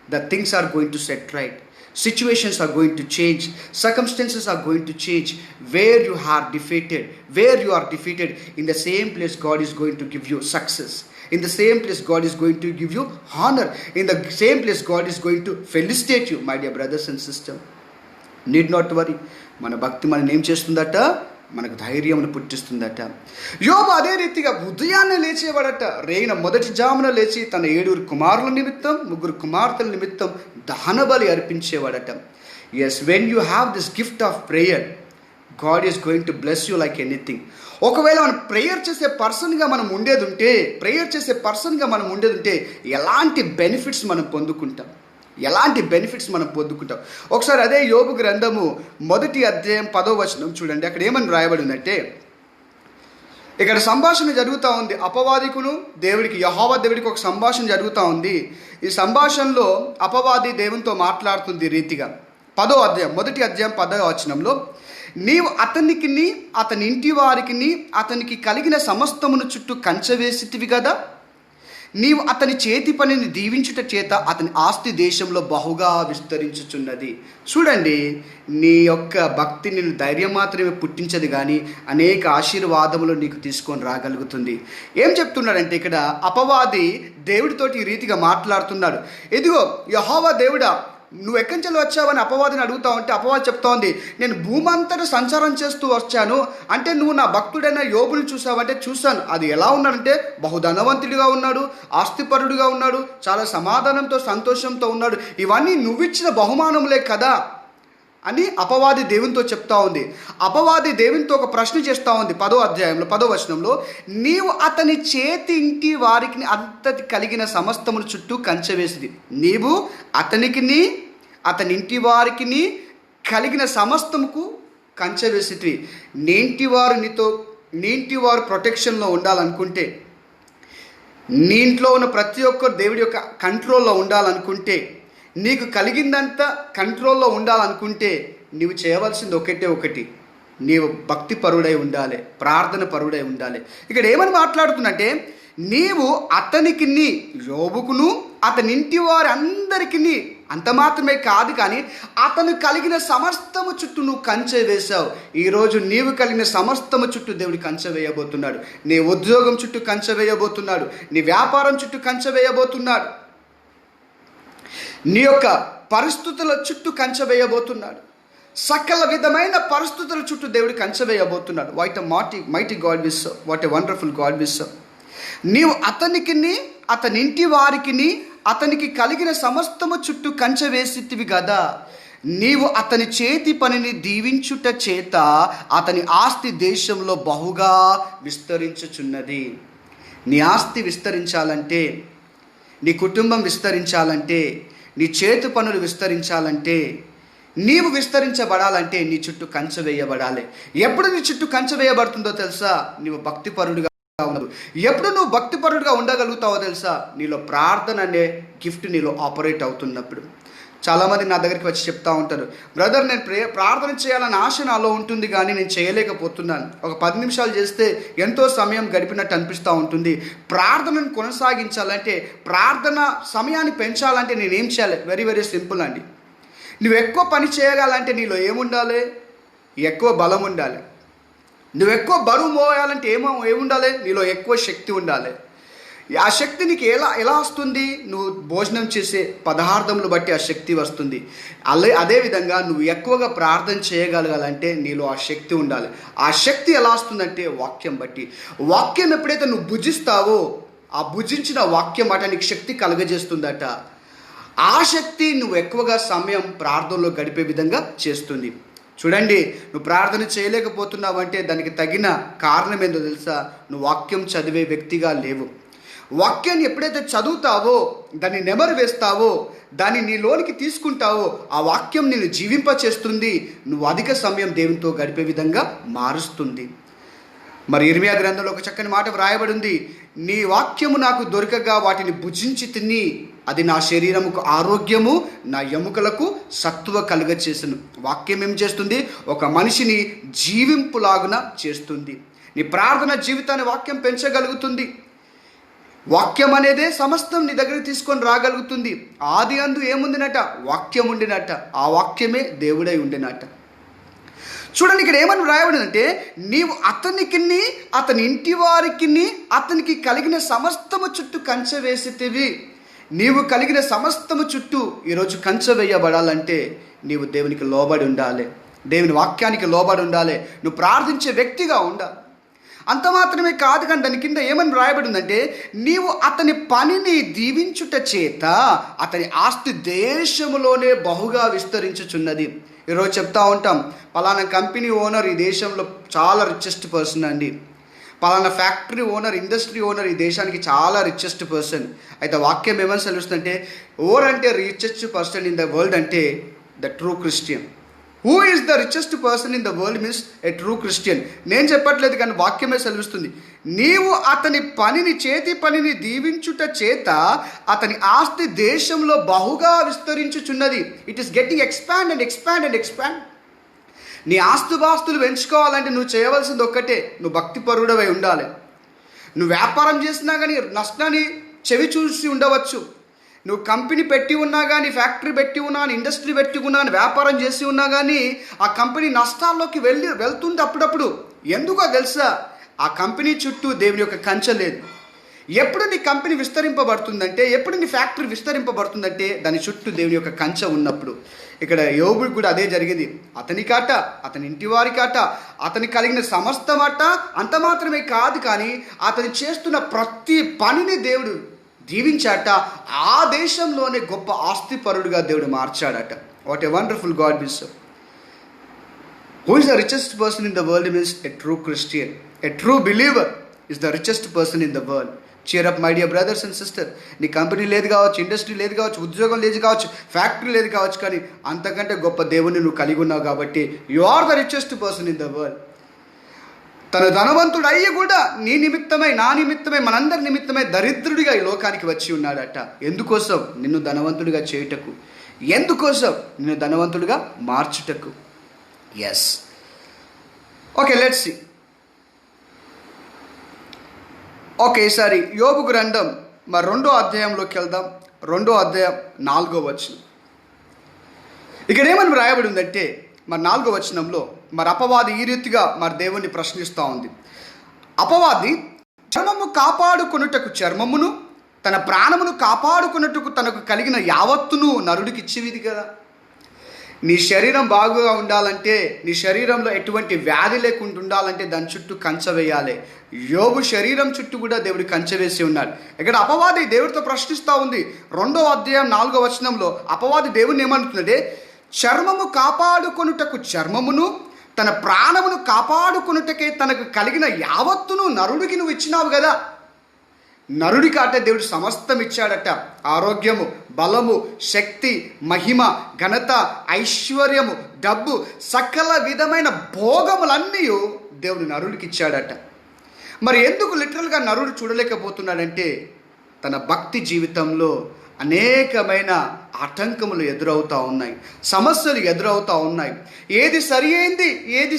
The things are going to set right. Situations are going to change. Circumstances are going to change. Where you are defeated, in the same place God is going to give you success. In the same place God is going to give you honor. In the same place God is going to felicitate you, my dear brothers and sisters. Need not worry. మన భక్తి మనం ఏం చేస్తుందట? మనకు ధైర్యమును పుట్టిస్తుందట. యోబు అదే రీతిగా ఉదయాన్నే లేచేవాడట. రేగిన మొదటి జామున లేచి తన 7 కుమారుల నిమిత్తం, 3 కుమార్తెల నిమిత్తం దహన బలి అర్పించేవాడట. Yes, when you have this gift of prayer, God is going to bless you like anything. ఒకవేళ మనం ప్రేయర్ చేసే పర్సన్గా మనం ఉండేది ఉంటే ఎలాంటి బెనిఫిట్స్ మనం పొందుకుంటాం. ఒకసారి అదే యోబు గ్రంథము 1వ అధ్యాయం 10వ వచనం చూడండి. అక్కడ ఏమని రాయబడిందంటే, ఇక్కడ సంభాషణ జరుగుతూ ఉంది. అపవాదికును దేవుడికి, యెహోవా దేవుడికి ఒక సంభాషణ జరుగుతూ ఉంది. ఈ సంభాషణలో అపవాది దేవునితో మాట్లాడుతుంది రీతిగా. 1వ అధ్యాయం 10వ వచనంలో, నీవు అతనికిని, అతని ఇంటి వారికిని, అతనికి కలిగిన సమస్తమును చుట్టూ కంచె వేసితివి కదా. నీవు అతని చేతి పనిని దీవించుట చేత అతని ఆస్తి దేశంలో బహుగా విస్తరించుచున్నది. చూడండి, నీ యొక్క భక్తి నిన్ను ధైర్యం మాత్రమే పుట్టించదు, కానీ అనేక ఆశీర్వాదములు నీకు తీసుకొని రాగలుగుతుంది. ఏం చెప్తున్నాడంటే ఇక్కడ అపవాది దేవుడితోటి ఈ రీతిగా మాట్లాడుతున్నాడు. ఇదిగో యెహోవా దేవుడా, నువ్వు ఎక్కడి నుంచి వచ్చావని అపవాదిని అడుగుతా ఉంటే అపవాది చెప్తా ఉంది, నేను భూమంతటా సంచారం చేస్తూ వచ్చాను. అంటే నువ్వు నా భక్తుడైన యోబుని చూసావంటే చూశాను. అది ఎలా ఉన్నాడంటే బహుధనవంతుడిగా ఉన్నాడు, ఆస్తిపరుడుగా ఉన్నాడు, చాలా సమాధానంతో సంతోషంతో ఉన్నాడు. ఇవన్నీ నువ్విచ్చిన బహుమానములే కదా అని అపవాది దేవునితో చెప్తా ఉంది. అపవాది దేవునితో ఒక ప్రశ్న చేస్తూ ఉంది 10వ అధ్యాయంలో 10వ వచనంలో, నీవు అతని చేతి ఇంటి వారికి అంతటి కలిగిన సమస్తమును చుట్టూ కంచె వేసింది. నీవు అతనికిని, అతని ఇంటి వారికి కలిగిన సమస్తముకు కంచె వేసిటివి. నీ ఇంటి వారు ప్రొటెక్షన్లో ఉండాలనుకుంటే, నీ ఇంట్లో ఉన్న ప్రతి ఒక్కరు దేవుడి యొక్క కంట్రోల్లో ఉండాలనుకుంటే, నీకు కలిగిందంతా కంట్రోల్లో ఉండాలనుకుంటే నీవు చేయవలసింది ఒకటి, నీవు భక్తి పరుడై ఉండాలి, ప్రార్థన పరుడై ఉండాలి. ఇక్కడ ఏమని మాట్లాడుతున్నట్టే, నీవు అతనికి, యోబుకును, అతని ఇంటి వారి అందరికీ అంత మాత్రమే కాదు కానీ అతను కలిగిన సమస్తము చుట్టూ నువ్వు కంచె వేశావు. ఈరోజు నీవు కలిగిన సమస్తము చుట్టూ దేవుడు కంచె వేయబోతున్నాడు. నీ ఉద్యోగం చుట్టూ కంచె వేయబోతున్నాడు. నీ వ్యాపారం చుట్టూ కంచె వేయబోతున్నాడు. నీ యొక్క పరిస్థితుల చుట్టూ కంచె వేయబోతున్నాడు. సకల విధమైన పరిస్థితుల చుట్టూ దేవుడు కంచె వేయబోతున్నాడు. What a mighty God we serve, what a wonderful God we serve. నీవు అతనికిని, అతని ఇంటి వారికిని, అతనికి కలిగిన సమస్తము చుట్టూ కంచె వేసితివి కదా. నీవు అతని చేతి పనిని దీవించుట చేత అతని ఆస్తి దేశంలో బహుగా విస్తరించుచున్నది. నీ ఆస్తి విస్తరించాలంటే, నీ కుటుంబం విస్తరించాలంటే, నీ చేతి పనులు విస్తరించాలంటే, నీవు విస్తరించబడాలంటే నీ చుట్టూ కంచె వేయబడాలి. ఎప్పుడు నీ చుట్టూ కంచె వేయబడుతుందో తెలుసా? నీవు భక్తిపరుడుగా ఉండదు. ఎప్పుడు నువ్వు భక్తిపరుడుగా ఉండగలుగుతావో తెలుసా? నీలో ప్రార్థన అనే గిఫ్ట్ నీలో ఆపరేట్ అవుతున్నప్పుడు. చాలామంది నా దగ్గరికి వచ్చి చెప్తా ఉంటారు, బ్రదర్ నేను ప్రార్థన చేయాలని ఆశ నాలో ఉంటుంది కానీ నేను చేయలేకపోతున్నాను. ఒక 10 నిమిషాలు చేస్తే ఎంతో సమయం గడిపినట్టు అనిపిస్తూ ఉంటుంది. ప్రార్థనను కొనసాగించాలంటే, ప్రార్థన సమయాన్ని పెంచాలంటే నేనేం చేయాలి? వెరీ వెరీ సింపుల్ అండి. నువ్వు ఎక్కువ పని చేయగలంటే నీలో ఏముండాలి? ఎక్కువ బలం ఉండాలి. నువ్వు ఎక్కువ బరువు మోయాలంటే ఏముండాలి? నీలో ఎక్కువ శక్తి ఉండాలి. ఆ శక్తి నీకు ఎలా వస్తుంది? నువ్వు భోజనం చేసే పదార్థములు బట్టి ఆ శక్తి వస్తుంది. అదేవిధంగా నువ్వు ఎక్కువగా ప్రార్థన చేయగలగాలంటే నీలో ఆ శక్తి ఉండాలి. ఆ శక్తి ఎలా వస్తుందంటే వాక్యం బట్టి. వాక్యం ఎప్పుడైతే నువ్వు భుజిస్తావో, ఆ భుజించిన వాక్యం అట నీకు శక్తి కలుగజేస్తుందట. ఆ శక్తి నువ్వు ఎక్కువగా సమయం ప్రార్థనలో గడిపే విధంగా చేస్తుంది. చూడండి, నువ్వు ప్రార్థన చేయలేకపోతున్నావు అంటే దానికి తగిన కారణం ఏందో తెలుసా? నువ్వు వాక్యం చదివే వ్యక్తిగా లేవు. వాక్యాన్ని ఎప్పుడైతే చదువుతావో, దాన్ని నెమరు వేస్తావో, దాన్ని నీలోనికి తీసుకుంటావో, ఆ వాక్యం నిన్ను జీవింపచేస్తుంది. నువ్వు అధిక సమయం దేవునితో గడిపే విధంగా మారుస్తుంది. మరి ఇర్మియా గ్రంథంలో ఒక చక్కని మాట వ్రాయబడి ఉంది, నీ వాక్యము నాకు దొరకగా వాటిని భుజించి తిని అది నా శరీరముకు ఆరోగ్యము, నా ఎముకలకు సత్తువ కలుగచేసును. వాక్యం ఏం చేస్తుంది? ఒక మనిషిని జీవింపులాగున చేస్తుంది. నీ ప్రార్థన జీవితాన్ని వాక్యం పెంచగలుగుతుంది. వాక్యం అనేదే సమస్తం నీ దగ్గరికి తీసుకొని రాగలుగుతుంది. ఆది అందు ఏముందినట? వాక్యం ఉండినట. ఆ వాక్యమే దేవుడై ఉండినట. చూడండి, ఇక్కడ ఏమని వ్రాయబడిందంటే, నీవు అతనికిని, అతని ఇంటి వారికిని, అతనికి కలిగిన సమస్తము చుట్టూ కంచె వేసితివి. నీవు కలిగిన సమస్తము చుట్టూ ఈరోజు కంచె వేయబడాలంటే నీవు దేవునికి లోబడి ఉండాలి. దేవుని వాక్యానికి లోబడి ఉండాలి. నువ్వు ప్రార్థించే వ్యక్తిగా ఉండాలి. అంత మాత్రమే కాదు కానీ దాని కింద ఏమని రాయబడి ఉందంటే, నీవు అతని పనిని దీవించుట చేత అతని ఆస్తి దేశములోనే బహుగా విస్తరించుచున్నది. ఈరోజు చెప్తా ఉంటాం, పలానా కంపెనీ ఓనర్ ఈ దేశంలో చాలా రిచెస్ట్ పర్సన్ అండి, పలానా ఫ్యాక్టరీ ఓనర్, ఇండస్ట్రీ ఓనర్ ఈ దేశానికి చాలా రిచెస్ట్ పర్సన్. అయితే వాక్యం ఏమని సెలవుస్తుందంటే, ఓర్ అంటే richest person in the world అంటే the true Christian. Who is the richest person in the world means a true Christian. నేను చెప్పట్లేదు కానీ వాక్యమే సెలవిస్తుంది. నీవు అతని చేతి పనిని దీవించుట చేత అతని ఆస్తి దేశంలో బహుగా విస్తరించుచున్నది. It is getting expand and expand and expand. నీ ఆస్తులు పెంచుకోవాలంటే నువ్వు చేయవలసింది ఒక్కటే, నువ్వు భక్తిపరుడవై ఉండాలి. నువ్వు వ్యాపారం చేసినా కానీ నష్టాన్ని చెవి చూసి ఉండవచ్చు. నువ్వు కంపెనీ పెట్టి ఉన్నా కానీ, ఫ్యాక్టరీ పెట్టి ఉన్నా కానీ, ఇండస్ట్రీ పెట్టి ఉన్నా కానీ, వ్యాపారం చేసి ఉన్నా కానీ ఆ కంపెనీ నష్టాల్లోకి వెళ్తుంది అప్పుడప్పుడు. ఎందుకో తెలుసా? ఆ కంపెనీ చుట్టూ దేవుని యొక్క కంచె లేదు. ఎప్పుడు నీ కంపెనీ విస్తరింపబడుతుందంటే, ఎప్పుడు నీ ఫ్యాక్టరీ విస్తరింపబడుతుందంటే దాని చుట్టూ దేవుని యొక్క కంచె ఉన్నప్పుడు. ఇక్కడ యోబుకి కూడా అదే జరిగింది. అతనికాట, అతని ఇంటి వారికాట, అతని కలిగిన సమస్తమాట. అంత మాత్రమే కాదు కానీ అతను చేస్తున్న ప్రతి పనిని దేవుడు దీవించాట. ఆ దేశంలోనే గొప్ప ఆస్తిపరుడుగా దేవుడు మార్చాడట. What a wonderful God we serve. Who is the richest person in the world means a true Christian. A true believer is the richest person in the world. cheer up my dear brothers and sisters. నీ కంపెనీ లేదు కావచ్చు, ఇండస్ట్రీ లేదు కావచ్చు, ఉద్యోగం లేదు కావచ్చు, ఫ్యాక్టరీ లేదు కావచ్చు, కానీ అంతకంటే గొప్ప దేవుని నువ్వు కలిగి ఉన్నావు కాబట్టి you are the richest person in the world. తను ధనవంతుడు అయ్యి కూడా నీ నిమిత్తమై, నా నిమిత్తమై, మనందరి నిమిత్తమై దరిద్రుడిగా ఈ లోకానికి వచ్చి ఉన్నాడట. ఎందుకోసం? నిన్ను ధనవంతుడిగా చేయుటకు. ఎందుకోసం? నిన్ను ధనవంతుడిగా మార్చుటకు. Yes, okay, let's see. Okay, ఈసారి యోబు గ్రంథం మరి 2వ అధ్యాయంలోకి వెళ్దాం. 2వ అధ్యాయం 4వ వచనం. ఇక్కడ ఏమని రాయబడి ఉందంటే మరి 4వ వచనంలో మరి అపవాది ఈ రీతిగా మరి దేవుణ్ణి ప్రశ్నిస్తూ ఉంది. అపవాది చర్మము కాపాడుకొనుటకు చర్మమును, తన ప్రాణమును కాపాడుకొనుటకు తనకు కలిగిన యావత్తును నరుడికి ఇచ్చేది కదా. నీ శరీరం బాగుగా ఉండాలంటే, నీ శరీరంలో ఎటువంటి వ్యాధి లేకుండా ఉండాలంటే దాని చుట్టూ కంచె వేయాలి. యోబు శరీరం చుట్టూ కూడా దేవుడు కంచె వేసి ఉన్నాడు. ఇక్కడ అపవాది దేవుడితో ప్రశ్నిస్తూ ఉంది. 2వ అధ్యాయం 4వ వచనంలో అపవాది దేవుని ఏమంటున్నాడే, చర్మము కాపాడుకొనుటకు చర్మమును, తన ప్రాణమును కాపాడుకొనుటకే తనకు కలిగిన యావత్తును నరుడికి నువ్వు ఇచ్చినావు కదా. నరుడికి అట దేవుడు సమస్తం ఇచ్చాడట. ఆరోగ్యము, బలము, శక్తి, మహిమ, ఘనత, ఐశ్వర్యము, డబ్బు, సకల విధమైన భోగములన్నీ దేవుడు నరుడికి ఇచ్చాడట. మరి ఎందుకు లిటరల్గా నరుడు చూడలేకపోతున్నాడంటే తన భక్తి జీవితంలో అనేకమైన ఆటంకములు ఎదురవుతూ ఉన్నాయి, సమస్యలు ఎదురవుతూ ఉన్నాయి. ఏది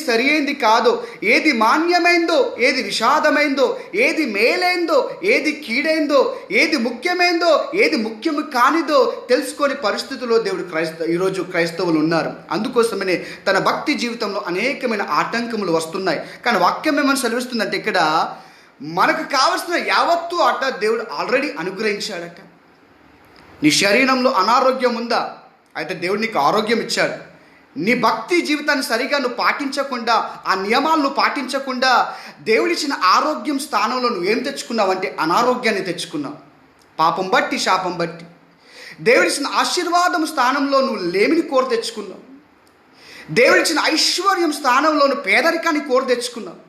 సరి అయింది కాదో, ఏది మాన్యమైందో, ఏది విషాదమైందో, ఏది మేలైందో, ఏది కీడైందో, ఏది ముఖ్యమైందో, ఏది ముఖ్యము కానిదో తెలుసుకొని పరిస్థితుల్లో ఈరోజు క్రైస్తవులు ఉన్నారు. అందుకోసమనే తన భక్తి జీవితంలో అనేకమైన ఆటంకములు వస్తున్నాయి. కానీ వాక్యం ఏమని సెలవిస్తుందంటే ఇక్కడ మనకు కావలసిన యావత్తు అట దేవుడు ఆల్రెడీ అనుగ్రహించాడట. నీ శరీరంలో అనారోగ్యం ఉందా? అయితే దేవుడు నీకు ఆరోగ్యం ఇచ్చాడు. నీ భక్తి జీవితాన్ని సరిగా నువ్వు పాటించకుండా, ఆ నియమాలను పాటించకుండా దేవుడిచ్చిన ఆరోగ్యం స్థానంలో నువ్వేం తెచ్చుకున్నావు అంటే అనారోగ్యాన్ని తెచ్చుకున్నావు. పాపం బట్టి, శాపం బట్టి. దేవుడిచ్చిన ఆశీర్వాదం స్థానంలో నువ్వు లేమిని కోరి తెచ్చుకున్నావు. దేవుడిచ్చిన ఐశ్వర్యం స్థానంలో నువ్వు పేదరికాన్ని కోరి తెచ్చుకున్నావు.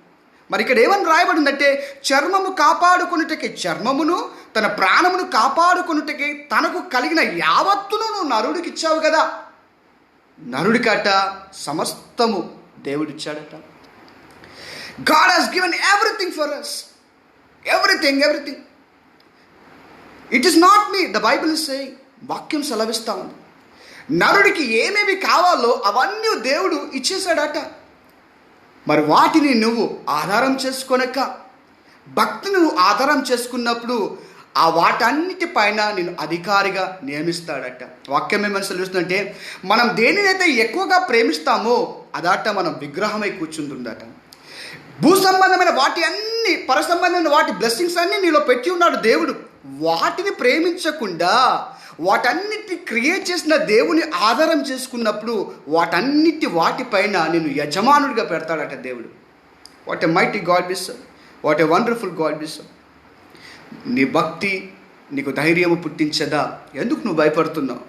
మరి ఇక్కడ ఏమని రాయబడిందంటే చర్మము కాపాడుకొనుటకే చర్మమును, తన ప్రాణమును కాపాడుకొనుటకే తనకు కలిగిన యావత్తును నువ్వు నరుడికి ఇచ్చావు కదా. నరుడికట సమస్తము దేవుడిచ్చాడట. God has given everything for us. Everything. It is not me. The Bible is saying, వాక్యం సెలవిస్తా ఉంది. నరుడికి ఏమేమి కావాలో అవన్నీ దేవుడు ఇచ్చేశాడట. మరి వాటిని నువ్వు ఆధారం చేసుకోనక, భక్తిని నువ్వు ఆధారం చేసుకున్నప్పుడు ఆ వాటన్నిటిపైన నేను అధికారిగా నియమిస్తాడట. వాక్యం ఏమని సెలవుస్తుందంటే మనం దేనినైతే ఎక్కువగా ప్రేమిస్తామో అదట మనం విగ్రహమై కూర్చుంటుందట. భూ సంబంధమైన వాటి అన్ని, పర సంబంధమైన వాటి బ్లెస్సింగ్స్ అన్నీ నీలో పెట్టి ఉన్నాడు దేవుడు. వాటిని ప్రేమించకుండా వాటన్నిటిని క్రియేట్ చేసిన దేవుని ఆధారం చేసుకున్నప్పుడు వాటిపైన నేను యజమానుడిగా పెడతాడట దేవుడు. What a mighty God we serve, what a wonderful God we serve. నీ భక్తి నీకు ధైర్యము పుట్టించదా? ఎందుకు నువ్వు భయపడుతున్నావు?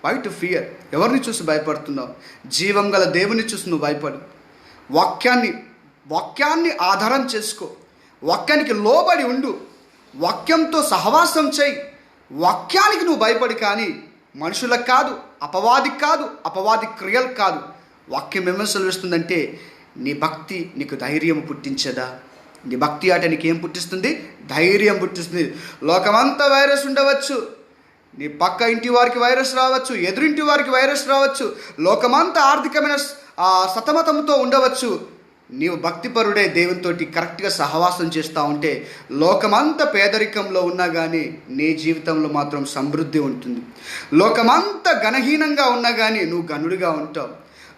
Why to fear? ఎవరిని చూసి భయపడుతున్నావు? జీవం గల దేవుని చూసి నువ్వు భయపడు. వాక్యాన్ని ఆధారం చేసుకో. వాక్యానికి లోబడి ఉండు. వాక్యంతో సహవాసం చేయి. వాక్యానికి నువ్వు భయపడి, కానీ మనుషులకు కాదు, అపవాదికి కాదు, అపవాది క్రియలకు కాదు. వాక్యం ఏమని సెలవిస్తుందంటే నీ భక్తి నీకు ధైర్యం పుట్టించదా? నీ భక్తి ఆట నీకేం పుట్టిస్తుంది? ధైర్యం పుట్టిస్తుంది. లోకమంతా వైరస్ ఉండవచ్చు, నీ పక్క ఇంటి వారికి వైరస్ రావచ్చు, ఎదురింటి వారికి వైరస్ రావచ్చు, లోకమంతా ఆర్థికమైన సతమతంతో ఉండవచ్చు. నీవు భక్తిపరుడే దేవునితోటి కరెక్ట్గా సహవాసం చేస్తూ ఉంటే లోకమంతా పేదరికంలో ఉన్నా కానీ నీ జీవితంలో మాత్రం సమృద్ధి ఉంటుంది. లోకమంతా ఘనహీనంగా ఉన్నా కానీ నువ్వు ఘనుడిగా ఉంటావు.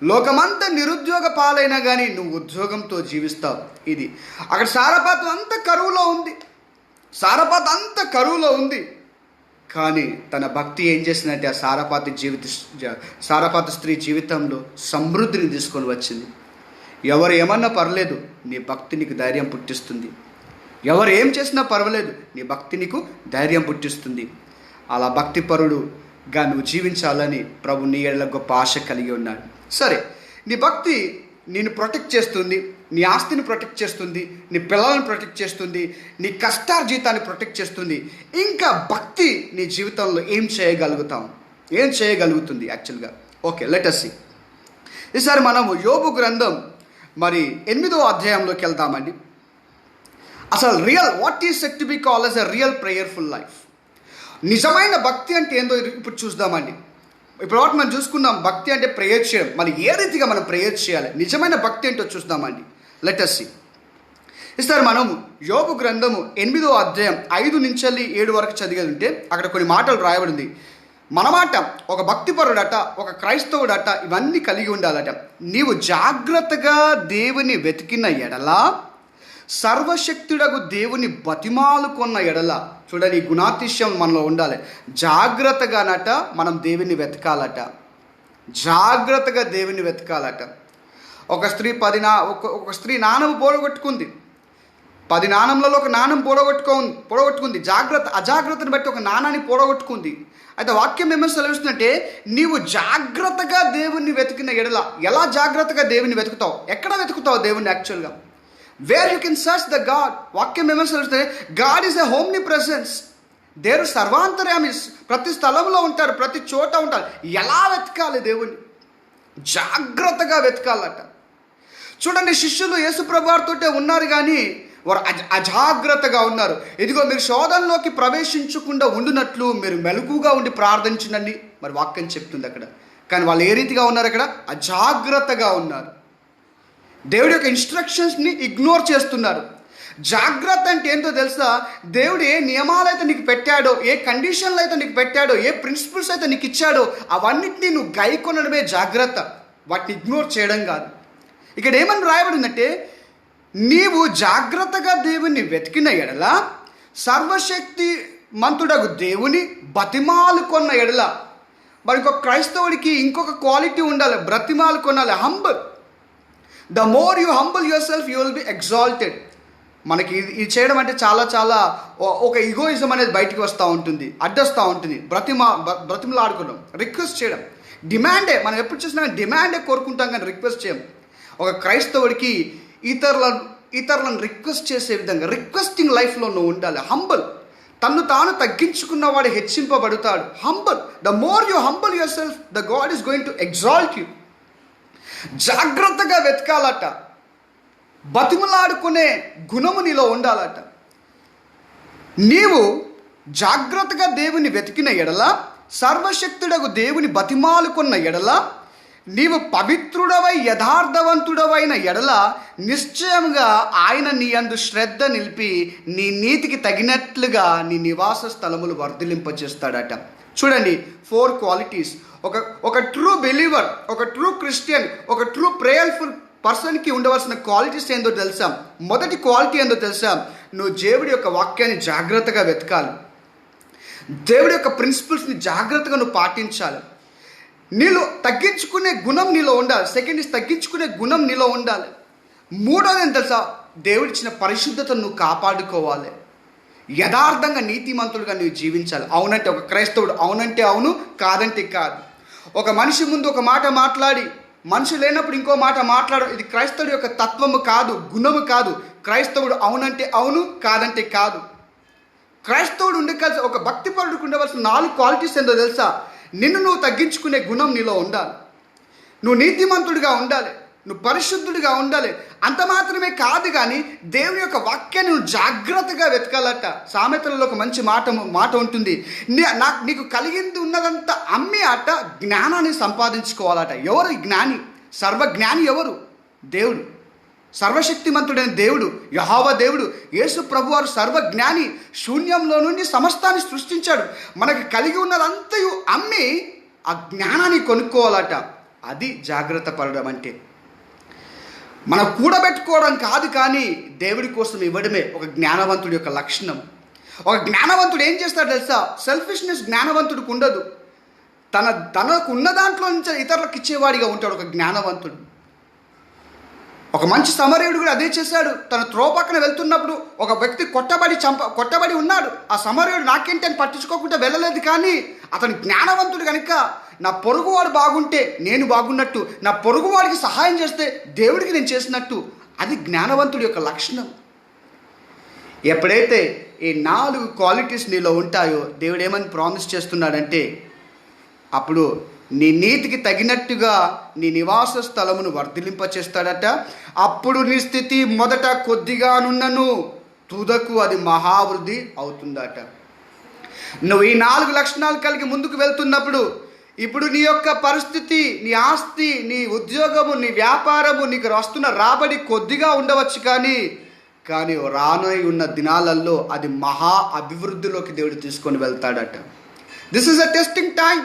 లోకమంతా నిరుద్యోగ పాలైనా కానీ నువ్వు ఉద్యోగంతో జీవిస్తావు. ఇది అక్కడ సారపాతం అంత కరువులో ఉంది. కానీ తన భక్తి ఏం చేసిందంటే ఆ సారపాత స్త్రీ జీవితంలో సమృద్ధిని తీసుకొని వచ్చింది. ఎవరు ఏమన్నా పర్లేదు, నీ భక్తి నీకు ధైర్యం పుట్టిస్తుంది. ఎవరు ఏం చేసినా పర్వాలేదు, నీ భక్తి నీకు ధైర్యం పుట్టిస్తుంది. అలా భక్తిపరుడుగా నువ్వు జీవించాలని ప్రభు నీ ఎడల గొప్ప ఆశ కలిగి ఉన్నాడు. సరే, నీ భక్తి నిన్ను ప్రొటెక్ట్ చేస్తుంది, నీ ఆస్తిని ప్రొటెక్ట్ చేస్తుంది, నీ పిల్లలను ప్రొటెక్ట్ చేస్తుంది, నీ కష్టార్జితాన్ని ప్రొటెక్ట్ చేస్తుంది. ఇంకా భక్తి నీ జీవితంలో ఏం చేయగలుగుతుంది యాక్చువల్గా? Okay, let us see. ఈసారి మనము యోబు గ్రంథం మరి 8వ అధ్యాయంలోకి వెళ్దామండి. అసలు what is set to be called as a real prayerful life. నిజమైన భక్తి అంటే ఏందో ఇప్పుడు చూద్దామండి. ఇప్పుడు మనం చూసుకున్నాం భక్తి అంటే ప్రేయర్ చేయడం. మరి ఏ రీతిగా మనం ప్రేయర్ చేయాలి, నిజమైన భక్తి ఏంటో చూద్దామండి. Let us see. ఈసారి మనము యోబు గ్రంథము 8వ అధ్యాయం 5 నుంచి 7 వరకు చదివి ఉంటే అక్కడ కొన్ని మాటలు రాయబడింది. మనమాట ఒక భక్తిపరుడట, ఒక క్రైస్తవుడట, ఇవన్నీ కలిగి ఉండాలట. నీవు జాగ్రత్తగా దేవుని వెతికిన ఎడల, సర్వశక్తుడగు దేవుని బతిమాలుకొన్న ఎడల, చూడండి ఈ గుణాతిశయం మనలో ఉండాలి. జాగ్రత్తగానట మనం దేవుని వెతకాలట, జాగ్రత్తగా దేవుని వెతకాలట. ఒక స్త్రీ నాణము పోడగొట్టుకుంది. 10 నాణంలలో ఒక నాణం పొడగొట్టుకుంది. అజాగ్రత్తను బట్టి ఒక నాణాన్ని పొడగొట్టుకుంది. అయితే వాక్యం ఏమని సెలవిస్తుందంటే, నీవు జాగ్రత్తగా దేవుణ్ణి వెతికిన ఎడల. ఎలా జాగ్రత్తగా దేవుని వెతుకుతావు? ఎక్కడ వెతుకుతావు దేవుణ్ణి? యాక్చువల్గా where you can search the God. వాక్యం ఏమని సెలవిస్తుంది? God is a omnipresence. దేవుడు సర్వాంతర్యామి, ప్రతి స్థలంలో ఉంటాడు, ప్రతి చోట ఉంటాడు. ఎలా వెతకాలి దేవుణ్ణి? జాగ్రత్తగా వెతకాలట. చూడండి, శిష్యులు యేసుప్రభు వారితోటే ఉన్నారు, కానీ వారు అజాగ్రత్తగా ఉన్నారు. ఇదిగో మీరు శోధనలోకి ప్రవేశించకుండా ఉండునట్లు మీరు మెలకుగా ఉండి ప్రార్థించండి మరి వాక్యం చెప్తుంది అక్కడ. కానీ వాళ్ళు ఏ రీతిగా ఉన్నారు? అక్కడ అజాగ్రత్తగా ఉన్నారు. దేవుడి యొక్క ఇన్స్ట్రక్షన్స్ని ఇగ్నోర్ చేస్తున్నారు. జాగ్రత్త అంటే ఏంటో తెలుసా? దేవుడు ఏ నియమాలు అయితే నీకు పెట్టాడో, ఏ కండిషన్లు అయితే నీకు పెట్టాడో, ఏ ప్రిన్సిపల్స్ అయితే నీకు ఇచ్చాడో, అవన్నిటినీ నువ్వు గైకొనడమే జాగ్రత్త, వాటిని ఇగ్నోర్ చేయడం కాదు. ఇక్కడ ఏమని రాయబడిందంటే, నీవు జాగ్రత్తగా దేవుణ్ణి వెతికిన ఎడల, సర్వశక్తి మంతుడగు దేవుని బతిమాలుకొన్న ఎడల. మరి ఇంకొక క్రైస్తవుడికి ఇంకొక క్వాలిటీ ఉండాలి, బ్రతిమాలుకొనాలి. Humble. The more you humble yourself, you will be exalted. మనకి ఇది చేయడం అంటే చాలా ఒక ఈగోయిజం అనేది బయటికి వస్తూ ఉంటుంది, అడ్డొస్తూ ఉంటుంది. బ్రతిమలాడుకోవడం, రిక్వెస్ట్ చేయడం, డిమాండే. మనం ఎప్పుడు చూసినా డిమాండే కోరుకుంటాం, కానీ రిక్వెస్ట్ చేయం. ఒక క్రైస్తవుడికి ఇతరులను రిక్వెస్ట్ చేసే విధంగా రిక్వెస్టింగ్ లైఫ్లో నువ్వు ఉండాలి. హంబల్. తన్ను తాను తగ్గించుకున్నవాడు హెచ్చింపబడతాడు. Humble. The more you humble yourself, the God is going to exalt you. జాగ్రత్తగా వెతకాలట. బతిమలాడుకునే గుణము నీలో ఉండాలట. నీవు జాగ్రత్తగా దేవుని వెతికిన ఎడల, సర్వశక్తుడగు దేవుని బతిమాలుకున్న ఎడల, నీవు పవిత్రుడవై యథార్థవంతుడవైన ఎడల, నిశ్చయంగా ఆయన నీ యందు శ్రద్ధ నిలిపి నీ నీతికి తగినట్లుగా నీ నివాస స్థలములు వర్ధిలింపచేస్తాడట. చూడండి, 4 క్వాలిటీస్. ఒక ట్రూ బిలీవర్, ఒక ట్రూ క్రిస్టియన్, ఒక ట్రూ ప్రేయర్ఫుల్ పర్సన్కి ఉండవలసిన క్వాలిటీస్ ఏందో తెలుసా? మొదటి క్వాలిటీ ఏందో తెలుసా? నువ్వు దేవుడి యొక్క వాక్యాన్ని జాగ్రత్తగా వెతకాలి. దేవుడి యొక్క ప్రిన్సిపల్స్ని జాగ్రత్తగా నువ్వు పాటించాలి. నీలో తగ్గించుకునే గుణం నీలో ఉండాలి. సెకండ్ ఇస్ తగ్గించుకునే గుణం నీలో ఉండాలి. మూడోది ఏం తెలుసా? దేవుడిచ్చిన పరిశుద్ధతను నువ్వు కాపాడుకోవాలి. యథార్థంగా నీతిమంతుడుగా నువ్వు జీవించాలి. అవునంటే ఒక క్రైస్తవుడు అవునంటే అవును, కాదంటే కాదు. ఒక మనిషి ముందు ఒక మాట మాట్లాడి, మనిషి లేనప్పుడు ఇంకో మాట మాట్లాడు. ఇది క్రైస్తవుడి యొక్క తత్వము కాదు, గుణము కాదు. క్రైస్తవుడు అవునంటే అవును, కాదంటే కాదు. క్రైస్తవుడు ఉండవలసిన, ఒక భక్తిపరుడికి ఉండవలసిన 4 క్వాలిటీస్ ఏందో తెలుసా? నిన్ను నువ్వు తగ్గించుకునే గుణం నీలో ఉండాలి. నువ్వు నీతిమంతుడిగా ఉండాలి, నువ్వు పరిశుద్ధుడిగా ఉండాలి. అంత మాత్రమే కాదు, కానీ దేవుని యొక్క వాక్యాన్ని నువ్వు జాగ్రత్తగా వెతకాలట. సామెతలలో ఒక మంచి మాట ఉంటుంది, నీకు కలిగింది ఉన్నదంతా అమ్మి అట జ్ఞానాన్ని సంపాదించుకోవాలట. ఎవరు జ్ఞాని? సర్వజ్ఞాని ఎవరు? దేవుడు. సర్వశక్తిమంతుడైన దేవుడు, యెహోవా దేవుడు. యేసు ప్రభువారు సర్వజ్ఞాని. శూన్యంలో నుండి సమస్తాన్ని సృష్టించాడు. మనకు కలిగి ఉన్నదంతయు అమ్మి ఆ జ్ఞానాన్ని కొనుక్కోవాలట. అది జాగ్రత్త పడడం అంటే. మనం కూడబెట్టుకోవడం కాదు, కానీ దేవుడి కోసం ఇవ్వడమే ఒక జ్ఞానవంతుడి యొక్క లక్షణం. ఒక జ్ఞానవంతుడు ఏం చేస్తాడు తెలుసా? సెల్ఫిష్నెస్ జ్ఞానవంతుడికి ఉండదు. తనకు ఉన్న దాంట్లో నుంచి ఇతరులకు ఇచ్చేవాడిగా ఉంటాడు ఒక జ్ఞానవంతుడు. ఒక మంచి సమరయుడు కూడా అదే చేశాడు. తన త్రో పక్కన వెళ్తున్నప్పుడు ఒక వ్యక్తి కొట్టబడి ఉన్నాడు. ఆ సమరయుడు నాకేంటి అని పట్టించుకోకుండా వెళ్ళలేదు. కానీ అతను జ్ఞానవంతుడు కనుక, నా పొరుగువాడు బాగుంటే నేను బాగున్నట్టు, నా పొరుగువాడికి సహాయం చేస్తే దేవుడికి నేను చేసినట్టు. అది జ్ఞానవంతుడి యొక్క లక్షణం. ఎప్పుడైతే ఈ 4 క్వాలిటీస్ నీలో ఉంటాయో, దేవుడు ఏమని ప్రామిస్ చేస్తున్నాడంటే, అప్పుడు నీ నీతికి తగినట్టుగా నీ నివాస స్థలమును వర్ధిలింపచేస్తాడట. అప్పుడు నీ స్థితి మొదట కొద్దిగానున్నను తుదకు అది మహావృద్ధి అవుతుందట. నువ్వు ఈ 4 లక్షణాలు కలిగి ముందుకు వెళ్తున్నప్పుడు, ఇప్పుడు నీ యొక్క పరిస్థితి, నీ ఆస్తి, నీ ఉద్యోగము, నీ వ్యాపారము, నీకు వస్తున్న రాబడి కొద్దిగా ఉండవచ్చు, కానీ రానై ఉన్న దినాలలో అది మహా అభివృద్ధిలోకి దేవుడు తీసుకొని వెళ్తాడట. This is a testing time.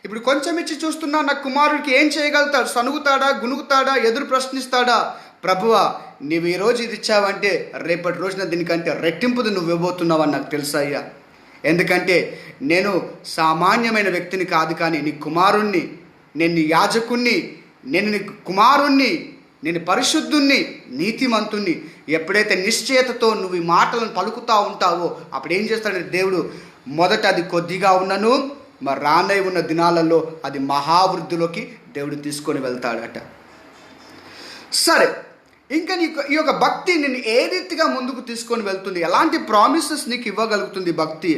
ఇప్పుడు కొంచెం ఇచ్చి చూస్తున్నా, నా కుమారుడికి ఏం చేయగలుగుతాడు? సనుగుతాడా, గునుగుతాడా, ఎదురు ప్రశ్నిస్తాడా? ప్రభువా, నీవు ఈరోజు ఇది ఇచ్చావంటే రేపటి రోజున దీనికంటే రెట్టింపుది నువ్వు ఇవ్వబోతున్నావు అని నాకు తెలుసు అయ్యా. ఎందుకంటే నేను సామాన్యమైన వ్యక్తిని కాదు, కానీ నీ కుమారుణ్ణి, నేను నీ యాజకుణ్ణి, నేను నీ కుమారుణ్ణి, నేను పరిశుద్ధుణ్ణి, నీతిమంతుణ్ణి. ఎప్పుడైతే నిశ్చయతతో నువ్వు ఈ మాటలను పలుకుతూ ఉంటావో అప్పుడు ఏం చేస్తాడంటే దేవుడు మొదట అది కొద్దిగా ఉన్నను, మరి రానై ఉన్న దినాలలో అది మహావృద్ధిలోకి దేవుడు తీసుకొని వెళ్తాడట. సరే, ఇంకా నీకు ఈ యొక్క భక్తి నిన్ను ఏ రీతిగా ముందుకు తీసుకొని వెళ్తుంది? ఎలాంటి ప్రామిసెస్ నీకు ఇవ్వగలుగుతుంది భక్తి?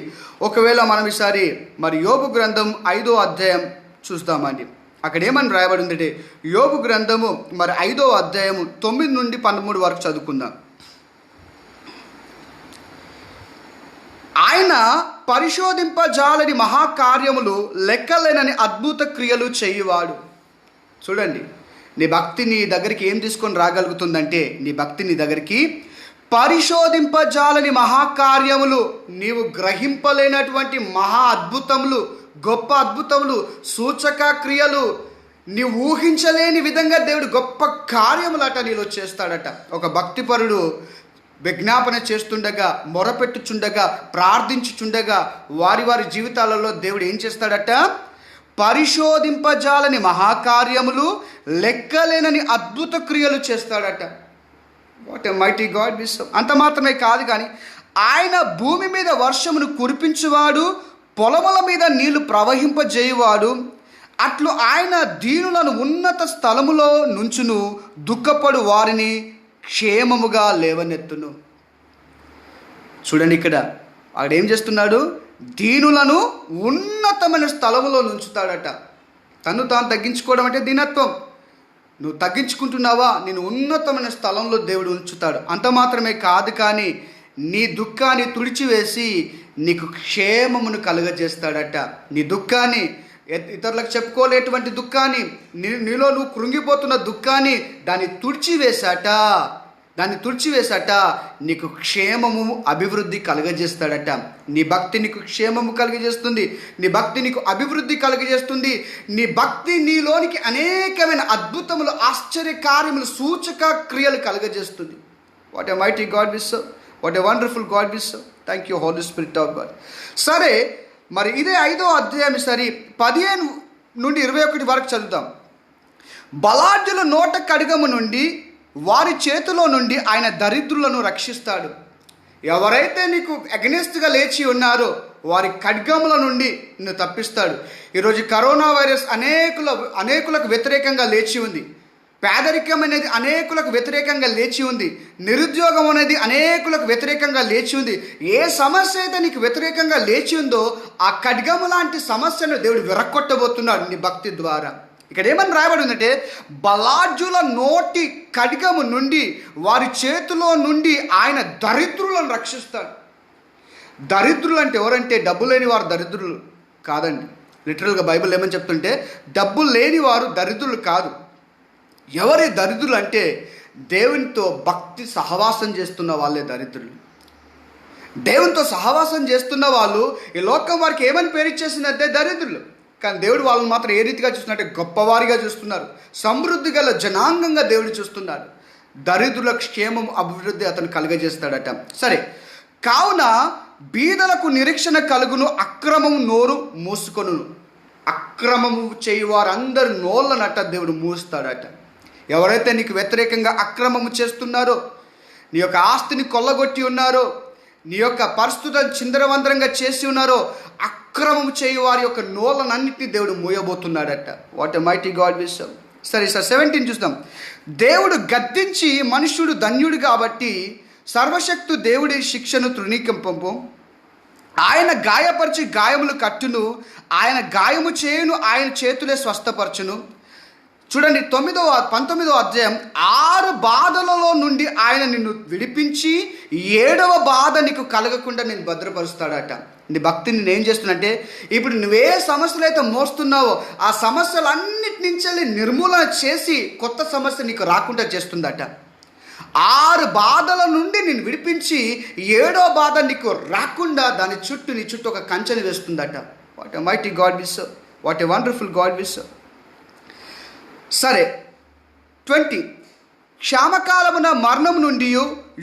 ఒకవేళ మనం ఈసారి మరి యోబు గ్రంథం 5వ అధ్యాయం చూస్తామండి. అక్కడ ఏమని రాయబడి ఉందంటే, యోబు గ్రంథము మరి 5వ అధ్యాయము 9 నుండి 13 వరకు చదువుకుందాం. ఆయన పరిశోధింపజాలని మహాకార్యములు, లెక్కలేనని అద్భుత క్రియలు చేయువాడు. చూడండి, నీ భక్తి నీ దగ్గరికి ఏం తీసుకొని రాగలుగుతుందంటే, నీ భక్తి నీ దగ్గరికి పరిశోధింపజాలని మహాకార్యములు, నీవు గ్రహింపలేనటువంటి మహా అద్భుతములు, గొప్ప అద్భుతములు, సూచక క్రియలు, నీవు ఊహించలేని విధంగా దేవుడు గొప్ప కార్యములట నీలో చేస్తాడట. ఒక భక్తిపరుడు విజ్ఞాపన చేస్తుండగా, మొరపెట్టుచుండగా, ప్రార్థించుచుండగా వారి వారి జీవితాలలో దేవుడు ఏం చేస్తాడట? పరిశోధింపజాలని మహాకార్యములు, లెక్కలేనని అద్భుత క్రియలు చేస్తాడట. What a mighty God we serve. అంత మాత్రమే కాదు కానీ ఆయన భూమి మీద వర్షమును కురిపించువాడు, పొలముల మీద నీళ్లు ప్రవహింపజేయువాడు. అట్లు ఆయన దీనులను ఉన్నత స్థలములో నుంచును, దుఃఖపడు వారిని క్షేమముగా లేవనెత్తును. చూడండి, ఇక్కడ వాడు ఏం చేస్తున్నాడు? దీనులను ఉన్నతమైన స్థలములో నుంచుతాడట. తను తాను తగ్గించుకోవడం అంటే దీనత్వం. నువ్వు తగ్గించుకుంటున్నావా? నేను ఉన్నతమైన స్థలంలో దేవుడు ఉంచుతాడు. అంత మాత్రమే కాదు కానీ నీ దుఃఖాన్ని తుడిచివేసి నీకు క్షేమమును కలుగజేస్తాడట. నీ దుఃఖాన్ని, ఇతరులకు చెప్పుకోలేటువంటి దుఃఖాన్ని, నీలో నువ్వు కృంగిపోతున్న దుఃఖాన్ని దాన్ని తుడిచివేశాట నీకు క్షేమము, అభివృద్ధి కలుగజేస్తాడట. నీ భక్తి నీకు క్షేమము కలుగజేస్తుంది, నీ భక్తి నీకు అభివృద్ధి కలుగజేస్తుంది. నీ భక్తి నీలోనికి అనేకమైన అద్భుతములు, ఆశ్చర్య కార్యములు, సూచక క్రియలు కలుగజేస్తుంది. What a mighty God we serve, what a wonderful God we serve. Thank you Holy Spirit of God. సరే, మరి ఇదే 5వ అధ్యాయం సరి 15 నుండి 21 వరకు చదువుతాం. బలాఢ్యుల నోట ఖడ్గము నుండి, వారి చేతిలో నుండి ఆయన దరిద్రులను రక్షిస్తాడు. ఎవరైతే నీకు అగెనిస్ట్గా లేచి ఉన్నారో వారి ఖడ్గముల నుండి నిన్ను తప్పిస్తాడు. ఈరోజు కరోనా వైరస్ అనేకులకు వ్యతిరేకంగా లేచి ఉంది. పేదరికం అనేది అనేకులకు వ్యతిరేకంగా లేచి ఉంది. నిరుద్యోగం అనేది అనేకులకు వ్యతిరేకంగా లేచి ఉంది. ఏ సమస్య అయితే నీకు వ్యతిరేకంగా లేచి ఉందో ఆ ఖడ్గము లాంటి సమస్యను దేవుడు విరక్కొట్టబోతున్నాడు నీ భక్తి ద్వారా. ఇక్కడ ఏమని రాయబడి ఉందంటే, బలాఢ్యుల నోటి ఖడ్గము నుండి, వారి చేతిలో నుండి ఆయన దరిద్రులను రక్షిస్తాడు. దరిద్రులు అంటే ఎవరంటే డబ్బు లేని వారు దరిద్రులు కాదండి. లిటరల్గా బైబిల్ ఏమని చెప్తుంటే, డబ్బు లేని వారు దరిద్రులు కాదు. ఎవరి దరిద్రులు అంటే దేవునితో భక్తి సహవాసం చేస్తున్న వాళ్ళే దరిద్రులు. దేవునితో సహవాసం చేస్తున్న వాళ్ళు ఈ లోకం వారికి ఏమని పేరు ఇచ్చేసిందంటే దరిద్రులు. కానీ దేవుడు వాళ్ళని మాత్రం ఏ రీతిగా చూస్తున్నట్టే గొప్పవారిగా చూస్తున్నారు. సమృద్ధి గల జనాంగంగా దేవుడు చూస్తున్నాడు. దరిద్రుల క్షేమం, అభివృద్ధి అతను కలుగజేస్తాడట. సరే, కావున బీదలకు నిరీక్షణ కలుగును, అక్రమం నోరు మూసుకొను. అక్రమము చేయువారందరి నోళ్ళనట దేవుడు మూస్తాడట. ఎవరైతే నీకు వ్యతిరేకంగా అక్రమము చేస్తున్నారో, నీ యొక్క ఆస్తిని కొల్లగొట్టి ఉన్నారో, నీ యొక్క పరిస్థితులను చిందరవందరంగా చేసి ఉన్నారో, అక్రమము చేయు వారి యొక్క నోళ్ళనన్నింటినీ దేవుడు మూయబోతున్నాడట. What a mighty God we serve. సరే సార్ 17 చూస్తాం. దేవుడు గద్దించి మనుష్యుడు ధన్యుడు కాబట్టి సర్వశక్తు దేవుడి శిక్షను తృణీకింపము. ఆయన గాయపరిచి గాయములు కట్టును, ఆయన గాయము చేయును, ఆయన చేతులే స్వస్థపరచును. చూడండి 19వ అధ్యాయం 6 బాధలలో నుండి ఆయన నిన్ను విడిపించి 7వ బాధ నీకు కలగకుండా నేను భద్రపరుస్తాడట. నీ భక్తిని నేను ఏం చేస్తున్నంటే, ఇప్పుడు నువ్వే సమస్యలు అయితే మోస్తున్నావో ఆ సమస్యలన్నిటి నుంచి నిర్మూలన చేసి కొత్త సమస్య నీకు రాకుండా చేస్తుందట. 6 బాధల నుండి నేను విడిపించి 7వ బాధ నీకు రాకుండా దాని చుట్టూ నీ చుట్టూ ఒక కంచెని వేస్తుందట. What a mighty God we serve, what a wonderful God we serve. సరే 20, క్షామకాలమున మరణము నుండి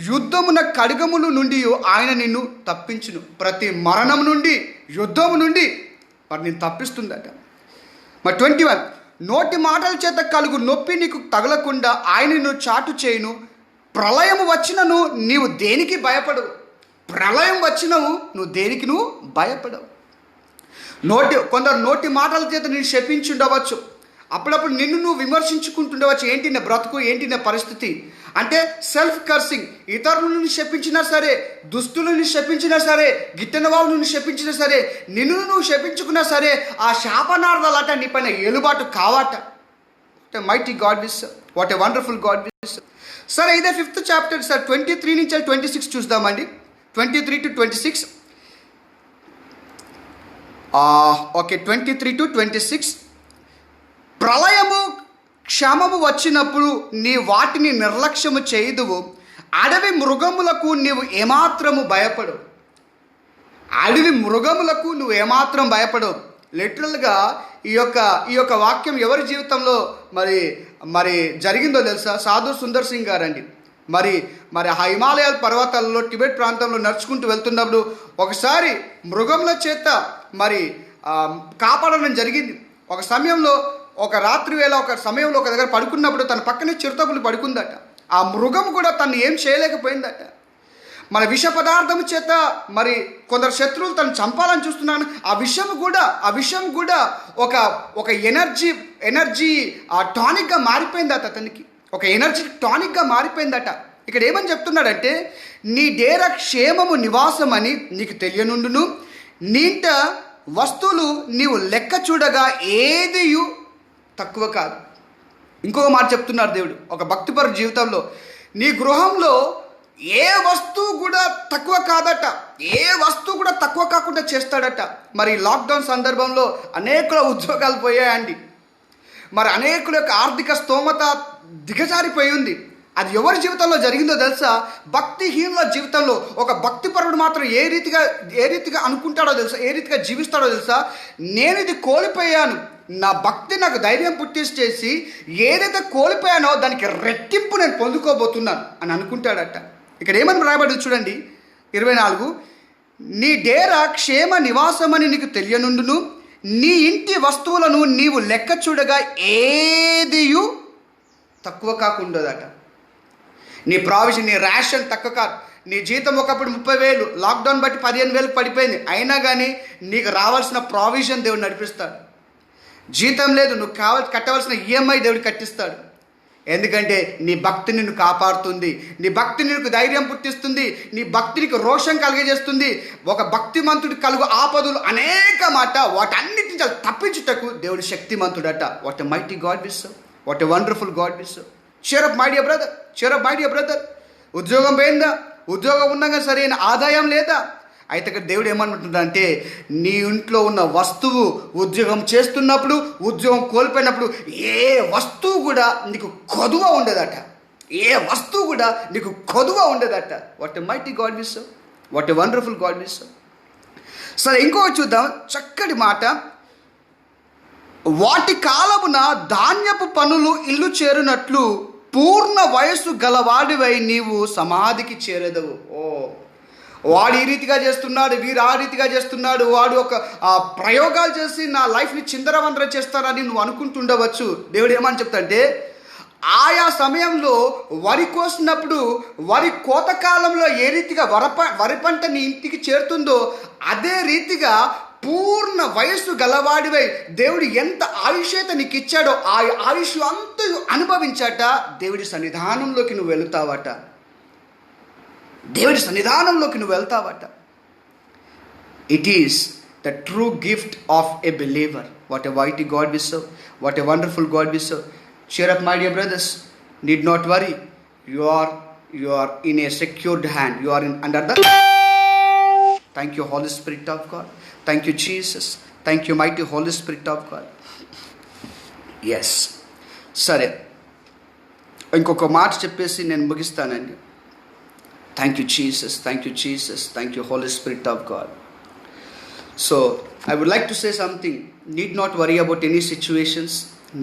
యుద్ధమున ఖడ్గముల నుండి ఆయన నిన్ను తప్పించును. ప్రతి మరణం నుండి, యుద్ధము నుండి మరి నేను తప్పిస్తుందట. మరి 21, నోటి మాటల చేత కలుగు నొప్పి నీకు తగలకుండా ఆయన నిన్ను చాటు చేయును. ప్రళయం వచ్చినను నీవు దేనికి భయపడవు. ప్రళయం వచ్చినవు నువ్వు దేనికి నువ్వు భయపడవు. కొందరు నోటి మాటల చేత నేను శపించుండవచ్చు, అప్పుడప్పుడు నిన్ను నువ్వు విమర్శించుకుంటుండవచ్చు. ఏంటి నా బ్రతుకు, ఏంటి నా పరిస్థితి అంటే సెల్ఫ్ కర్సింగ్. ఇతరులను శపించినా సరే, దుస్తులను శపించినా సరే, గిట్టని వాళ్ళను శపించినా సరే, నిన్ను నువ్వు శపించుకున్నా సరే, ఆ శాపనార్థాలట నీ పైన ఏలుబాటు కావాట. What a mighty God we serve, what a wonderful God we serve. సరే ఇదే 5th చాప్టర్ సార్, 23 నుంచి 26 చూద్దామండి. 23 to 26. Okay, 23 to 26. ప్రళయము క్షామము వచ్చినప్పుడు నీ వాటిని నిర్లక్ష్యము చేయుదువు. అడవి మృగములకు నీవు ఏమాత్రము భయపడవు. అడవి మృగములకు నువ్వు ఏమాత్రం భయపడవు. లిటరల్గా ఈ యొక్క వాక్యం ఎవరి జీవితంలో మరి జరిగిందో తెలుసా? సాధు సుందర్ సింగ్ గారండి. మరి ఆ హిమాలయాల పర్వతాలలో టిబెట్ ప్రాంతంలో నడుచుకుంటూ వెళ్తున్నప్పుడు ఒకసారి మృగముల చేత మరి కాపాడడం జరిగింది. ఒక సమయంలో, ఒక రాత్రి వేళ ఒక సమయంలో ఒక దగ్గర పడుకున్నప్పుడు తన పక్కనే చిరుతపులి పడుకుందట. ఆ మృగం కూడా తను ఏం చేయలేకపోయిందట. మన విష పదార్థం చేత మరి కొందరు శత్రువులు తను చంపాలని చూస్తున్నాను. ఆ విషయం కూడా ఒక ఎనర్జీ టానిక్గా మారిపోయిందట. అతనికి ఒక ఎనర్జీ టానిక్గా మారిపోయిందట. ఇక్కడ ఏమని చెప్తున్నాడంటే, నీ డేర క్షేమము నివాసమని నీకు తెలియనుండును. నీంట వస్తువులు నీవు లెక్క చూడగా ఏదియు తక్కువ కాదు. ఇంకొక మాట చెప్తున్నారు దేవుడు ఒక భక్తిపరు జీవితంలో, నీ గృహంలో ఏ వస్తువు కూడా తక్కువ కాదట. ఏ వస్తువు కూడా తక్కువ కాకుండా చేస్తాడట. మరి లాక్డౌన్ సందర్భంలో అనేకుల ఉద్యోగాలు పోయాయండి. మరి అనేకుల యొక్క ఆర్థిక స్తోమత దిగజారిపోయి ఉంది. అది ఎవరి జీవితంలో జరిగిందో తెలుసా? భక్తిహీనుల జీవితంలో. ఒక భక్తిపరుడు మాత్రం ఏ రీతిగా అనుకుంటాడో తెలుసా? ఏ రీతిగా జీవిస్తాడో తెలుసా? నేను ఇది కోల్పోయాను, నా భక్తి నాకు ధైర్యం పుట్టించేసి ఏదైతే కోల్పోయానో దానికి రెట్టింపు నేను పొందుకోబోతున్నాను అని అనుకుంటాడట. ఇక్కడ ఏమని రాయబడింది చూడండి, 24, నీ డేరా క్షేమ నివాసమని నీకు తెలియనుండును. నీ ఇంటి వస్తువులను నీవు లెక్క చూడగా ఏదియు తక్కువ కాకుండదట. నీ ప్రావిజన్, నీ రేషన్ తక్కువ కాదు. నీ జీతం ఒకప్పుడు 30,000, లాక్డౌన్ బట్టి 15,000 పడిపోయింది. అయినా కానీ నీకు రావాల్సిన ప్రావిజన్ దేవుడు నడిపిస్తాడు. జీతం లేదు, నువ్వు కట్టవలసిన ఈఎంఐ దేవుడు కట్టిస్తాడు. ఎందుకంటే నీ భక్తి నిన్ను కాపాడుతుంది, నీ భక్తి నీకు ధైర్యం పుట్టిస్తుంది, నీ భక్తి నీకు రోషం కలిగజేస్తుంది. ఒక భక్తిమంతుడు కలుగు ఆపదలు అనేక మాట, వాటన్నిటిని తప్పించుటకు దేవుడు శక్తిమంతుడట. What a mighty God we serve, what a wonderful God we serve. cheer up my dear brother. ఉద్యోగం పోయిందా? ఉద్యోగం ఉన్నాగా సరైన ఆదాయం లేదా? అయితే ఇక్కడ దేవుడు ఏమంటుందంటే, నీ ఇంట్లో ఉన్న వస్తువు ఉద్యోగం చేస్తున్నప్పుడు, ఉద్యోగం కోల్పోయినప్పుడు ఏ వస్తువు కూడా నీకు కొదువ ఉండదట. ఏ వస్తువు కూడా నీకు కొదువ ఉండదట. What a mighty God we serve, what a wonderful God we serve. సరే ఇంకొక చూద్దాం, చక్కటి మాట. వాటి కాలమున ధాన్యపు పనులు ఇల్లు చేరునట్లు పూర్ణ వయస్సు గలవాడివై నీవు సమాధికి చేరేదవు. వాడు ఈ రీతిగా చేస్తున్నాడు, వీరు ఆ రీతిగా చేస్తున్నాడు, వాడు ఒక ప్రయోగాలు చేసి నా లైఫ్ని చిందరవందర చేస్తారని నువ్వు అనుకుంటుండవచ్చు. దేవుడు ఏమని చెప్తాడంటే, ఆయా సమయంలో వరి కోసినప్పుడు వరి కోత కాలంలో ఏ రీతిగా వరి పంట నీ ఇంటికి చేరుతుందో అదే రీతిగా పూర్ణ వయస్సు గలవాడివై దేవుడు ఎంత ఆయుష్ అయితే నీకు ఇచ్చాడో ఆ ఆయుష్ అంతా అనుభవించాట. దేవుడి సన్నిధానంలోకి నువ్వు వెళుతావట. దేవుడి సన్నిధానంలోకి నువ్వు వెళ్తావట. It is the true gift of a believer. What a mighty God we serve, what a wonderful God we serve. cheer up my dear brothers, need not worry, you are in a secured hand, you are under the. Thank you Holy Spirit of God, thank you Jesus, thank you mighty Holy Spirit of God. Yes, సరే ఇంకొక మాట చెప్పేసి నేను ముగిస్తానండి. Thank you Jesus, thank you Jesus, thank you Holy Spirit of God. So I would like to say something. Need not worry about any situations,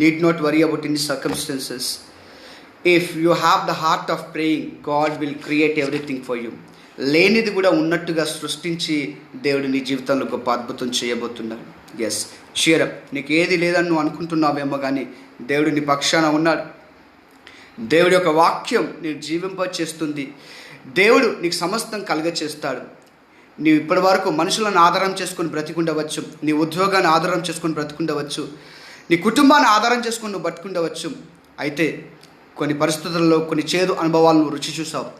need not worry about any circumstances. If you have the heart of praying, God will create everything for you. లేనిది కూడా ఉన్నట్టుగా సృష్టించి దేవుడు నీ జీవితంలో గొప్ప అద్భుతం చేయబోతున్నాడు. Yes, cheer up. నీకు ఏది లేదని నువ్వు అనుకుంటున్నావేమో, కానీ దేవుడు నీ పక్షాన ఉన్నాడు. దేవుడి యొక్క వాక్యం నీకు జీవింపచేస్తుంది. దేవుడు నీకు సమస్తం కలుగచేస్తాడు. నీవు ఇప్పటి వరకు మనుషులను ఆధారం చేసుకొని బ్రతికుండవచ్చు, నీ ఉద్యోగాన్ని ఆధారం చేసుకొని బ్రతికుండవచ్చు, నీ కుటుంబాన్ని ఆధారం చేసుకొని నువ్వు బతుకుండవచ్చు. అయితే కొన్ని పరిస్థితుల్లో కొన్ని చేదు అనుభవాలు నువ్వు రుచి చూసావు.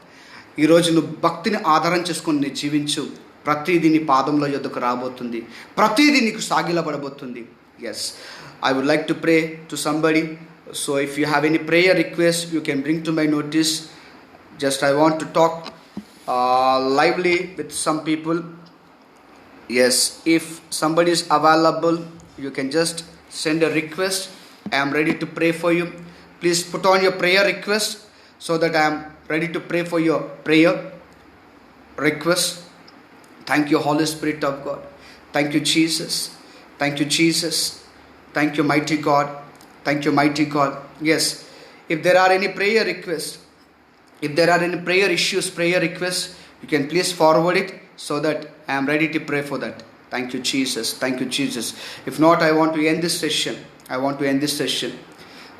ఈరోజు నువ్వు భక్తిని ఆధారం చేసుకొని నీ జీవించు. ప్రతిదీ నీ పాదంలో యొద్దకు రాబోతుంది, ప్రతిదీ నీకు సాగిలపడబోతుంది. Yes, I would like to pray to somebody. So if you have any prayer request, you can bring to my notice. Just I want to talk lively with some people. Yes, if somebody is available, you can just send a request. I am ready to pray for you. Please put on your prayer request so that I am ready to pray for your prayer request. Thank you, Holy Spirit of God. Thank you, Jesus. Thank you, Jesus. Thank you, mighty God. Thank you, mighty God. Yes, if there are any prayer requests, if there are any prayer issues, prayer requests, you can please forward it so that I am ready to pray for that. Thank you, Jesus. Thank you, Jesus. If not, I want to end this session. I want to end this session.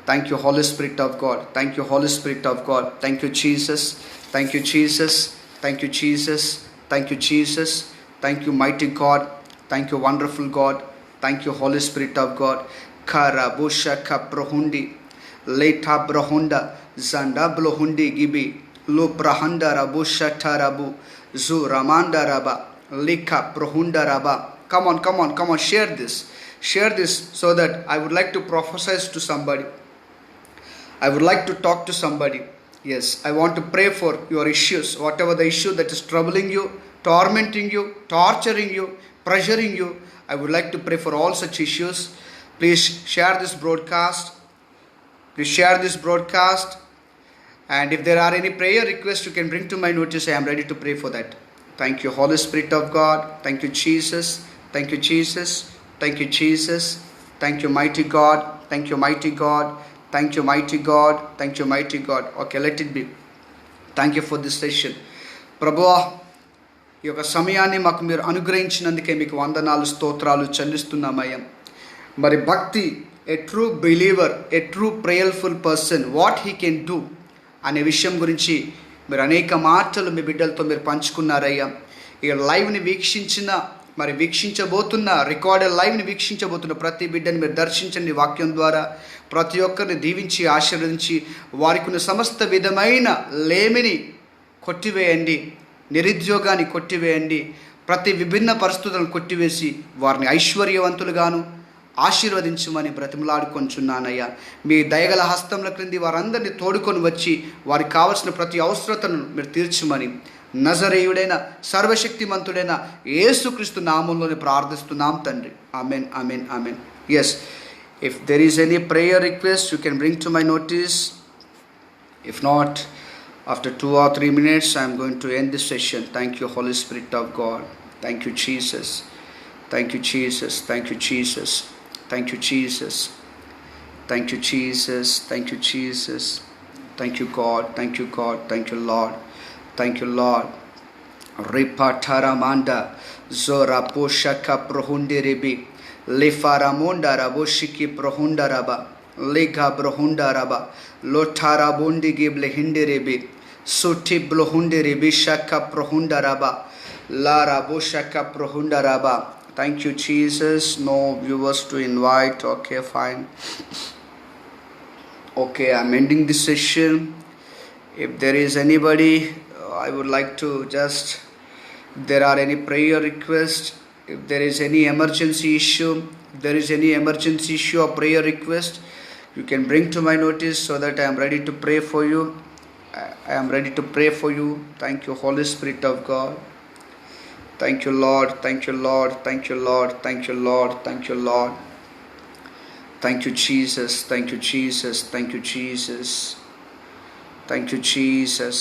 Thank you, Holy Spirit of God. Thank you, Holy Spirit of God. Thank you, Jesus. Thank you, Jesus. Thank you, Jesus. Thank you, Jesus. Thank you, mighty God. Thank you, wonderful God. Thank you, Holy Spirit of God. Kara busha kaprohundi. Leta brahunda. Zanda blohundi gibi. Lu brahanda rabu shatarabu. Zu ramanda raba. Lika prohunda raba. Come on, come on, come on. Share this. Share this so that I would like to prophesy to somebody. I would like to talk to somebody. Yes, I want to pray for your issues. Whatever the issue that is troubling you, tormenting you, torturing you, pressuring you, I would like to pray for all such issues. Please share this broadcast. Please share this broadcast. And if there are any prayer requests, you can bring to my notice. I am ready to pray for that. Thank you, Holy Spirit of God. Thank you, Jesus. Thank you, Jesus. Thank you, Jesus. Thank you, mighty God. Thank you, mighty God. Thank you, mighty God. Thank you, mighty God. Okay, let it be. Thank you for this session. ప్రభువా, ఈ యొక్క సమయాన్ని మాకు మీరు అనుగ్రహించినందుకే మీకు వందనాలు, స్తోత్రాలు చెల్లిస్తున్నామయ్యా. మరి భక్తి, a true believer, a true prayerful person, what he can do అనే విషయం గురించి మీరు అనేక మాటలు మీ బిడ్డలతో మీరు పంచుకున్నారయ్యా. ఇక లైవ్ని వీక్షించబోతున్న రికార్డెడ్ లైవ్ని వీక్షించబోతున్న ప్రతి బిడ్డని మీరు దర్శించండి. వాక్యం ద్వారా ప్రతి ఒక్కరిని దీవించి ఆశీర్వదించి వారికి ఉన్న సమస్త విధమైన లేమిని కొట్టివేయండి, నిరుద్యోగాన్ని కొట్టివేయండి, ప్రతి విభిన్న పరిస్థితులను కొట్టివేసి వారిని ఐశ్వర్యవంతులుగాను ఆశీర్వదించమని బ్రతిమలాడుకొంచున్నానయ్యా. మీ దయగల హస్తంల క్రింది వారందరినీ తోడుకొని వచ్చి వారికి కావలసిన ప్రతి అవసరతను మీరు తీర్చమని నజరేయుడైన సర్వశక్తిమంతుడైన యేసుక్రీస్తు నామంలోనే ప్రార్థిస్తున్నాం తండ్రి. Amen, amen, amen. Yes, if there is any prayer request, you can bring to my notice. If not, after 2 or 3 minutes, I am going to end this session. Thank you, Holy Spirit of God. Thank you, Jesus. Thank you, Jesus. Thank you, Jesus. Thank you, Jesus. Thank you, Jesus. Thank you, Jesus. Thank you, God. Thank you, God. Thank you, Lord. Thank you, Lord. Ripataramanda Zora Poshaka Prohundi Ribi Lifaramonda Raboshiki Prohunda Raba Liga Brohunda Raba Lotara Bundi Gible Hindi Ribi Suti Blohundi Ribi Shaka Prohunda Raba Lara Boshaka Prohunda Raba. Thank you, Jesus. No viewers to invite. Okay, fine. Okay, I'm ending this session. If there is anybody, I would like to just, if there are any prayer requests, if there is any emergency issue, if there is any emergency issue or prayer request, you can bring to my notice so that I am ready to pray for you. I am ready to pray for you. Thank you, Holy Spirit of God. Thank you, Lord. Thank you, Lord. Thank you, Lord. Thank you, Lord. Thank you, Lord. Thank you, Jesus. Thank you, Jesus. Thank you, Jesus. Thank you, Jesus.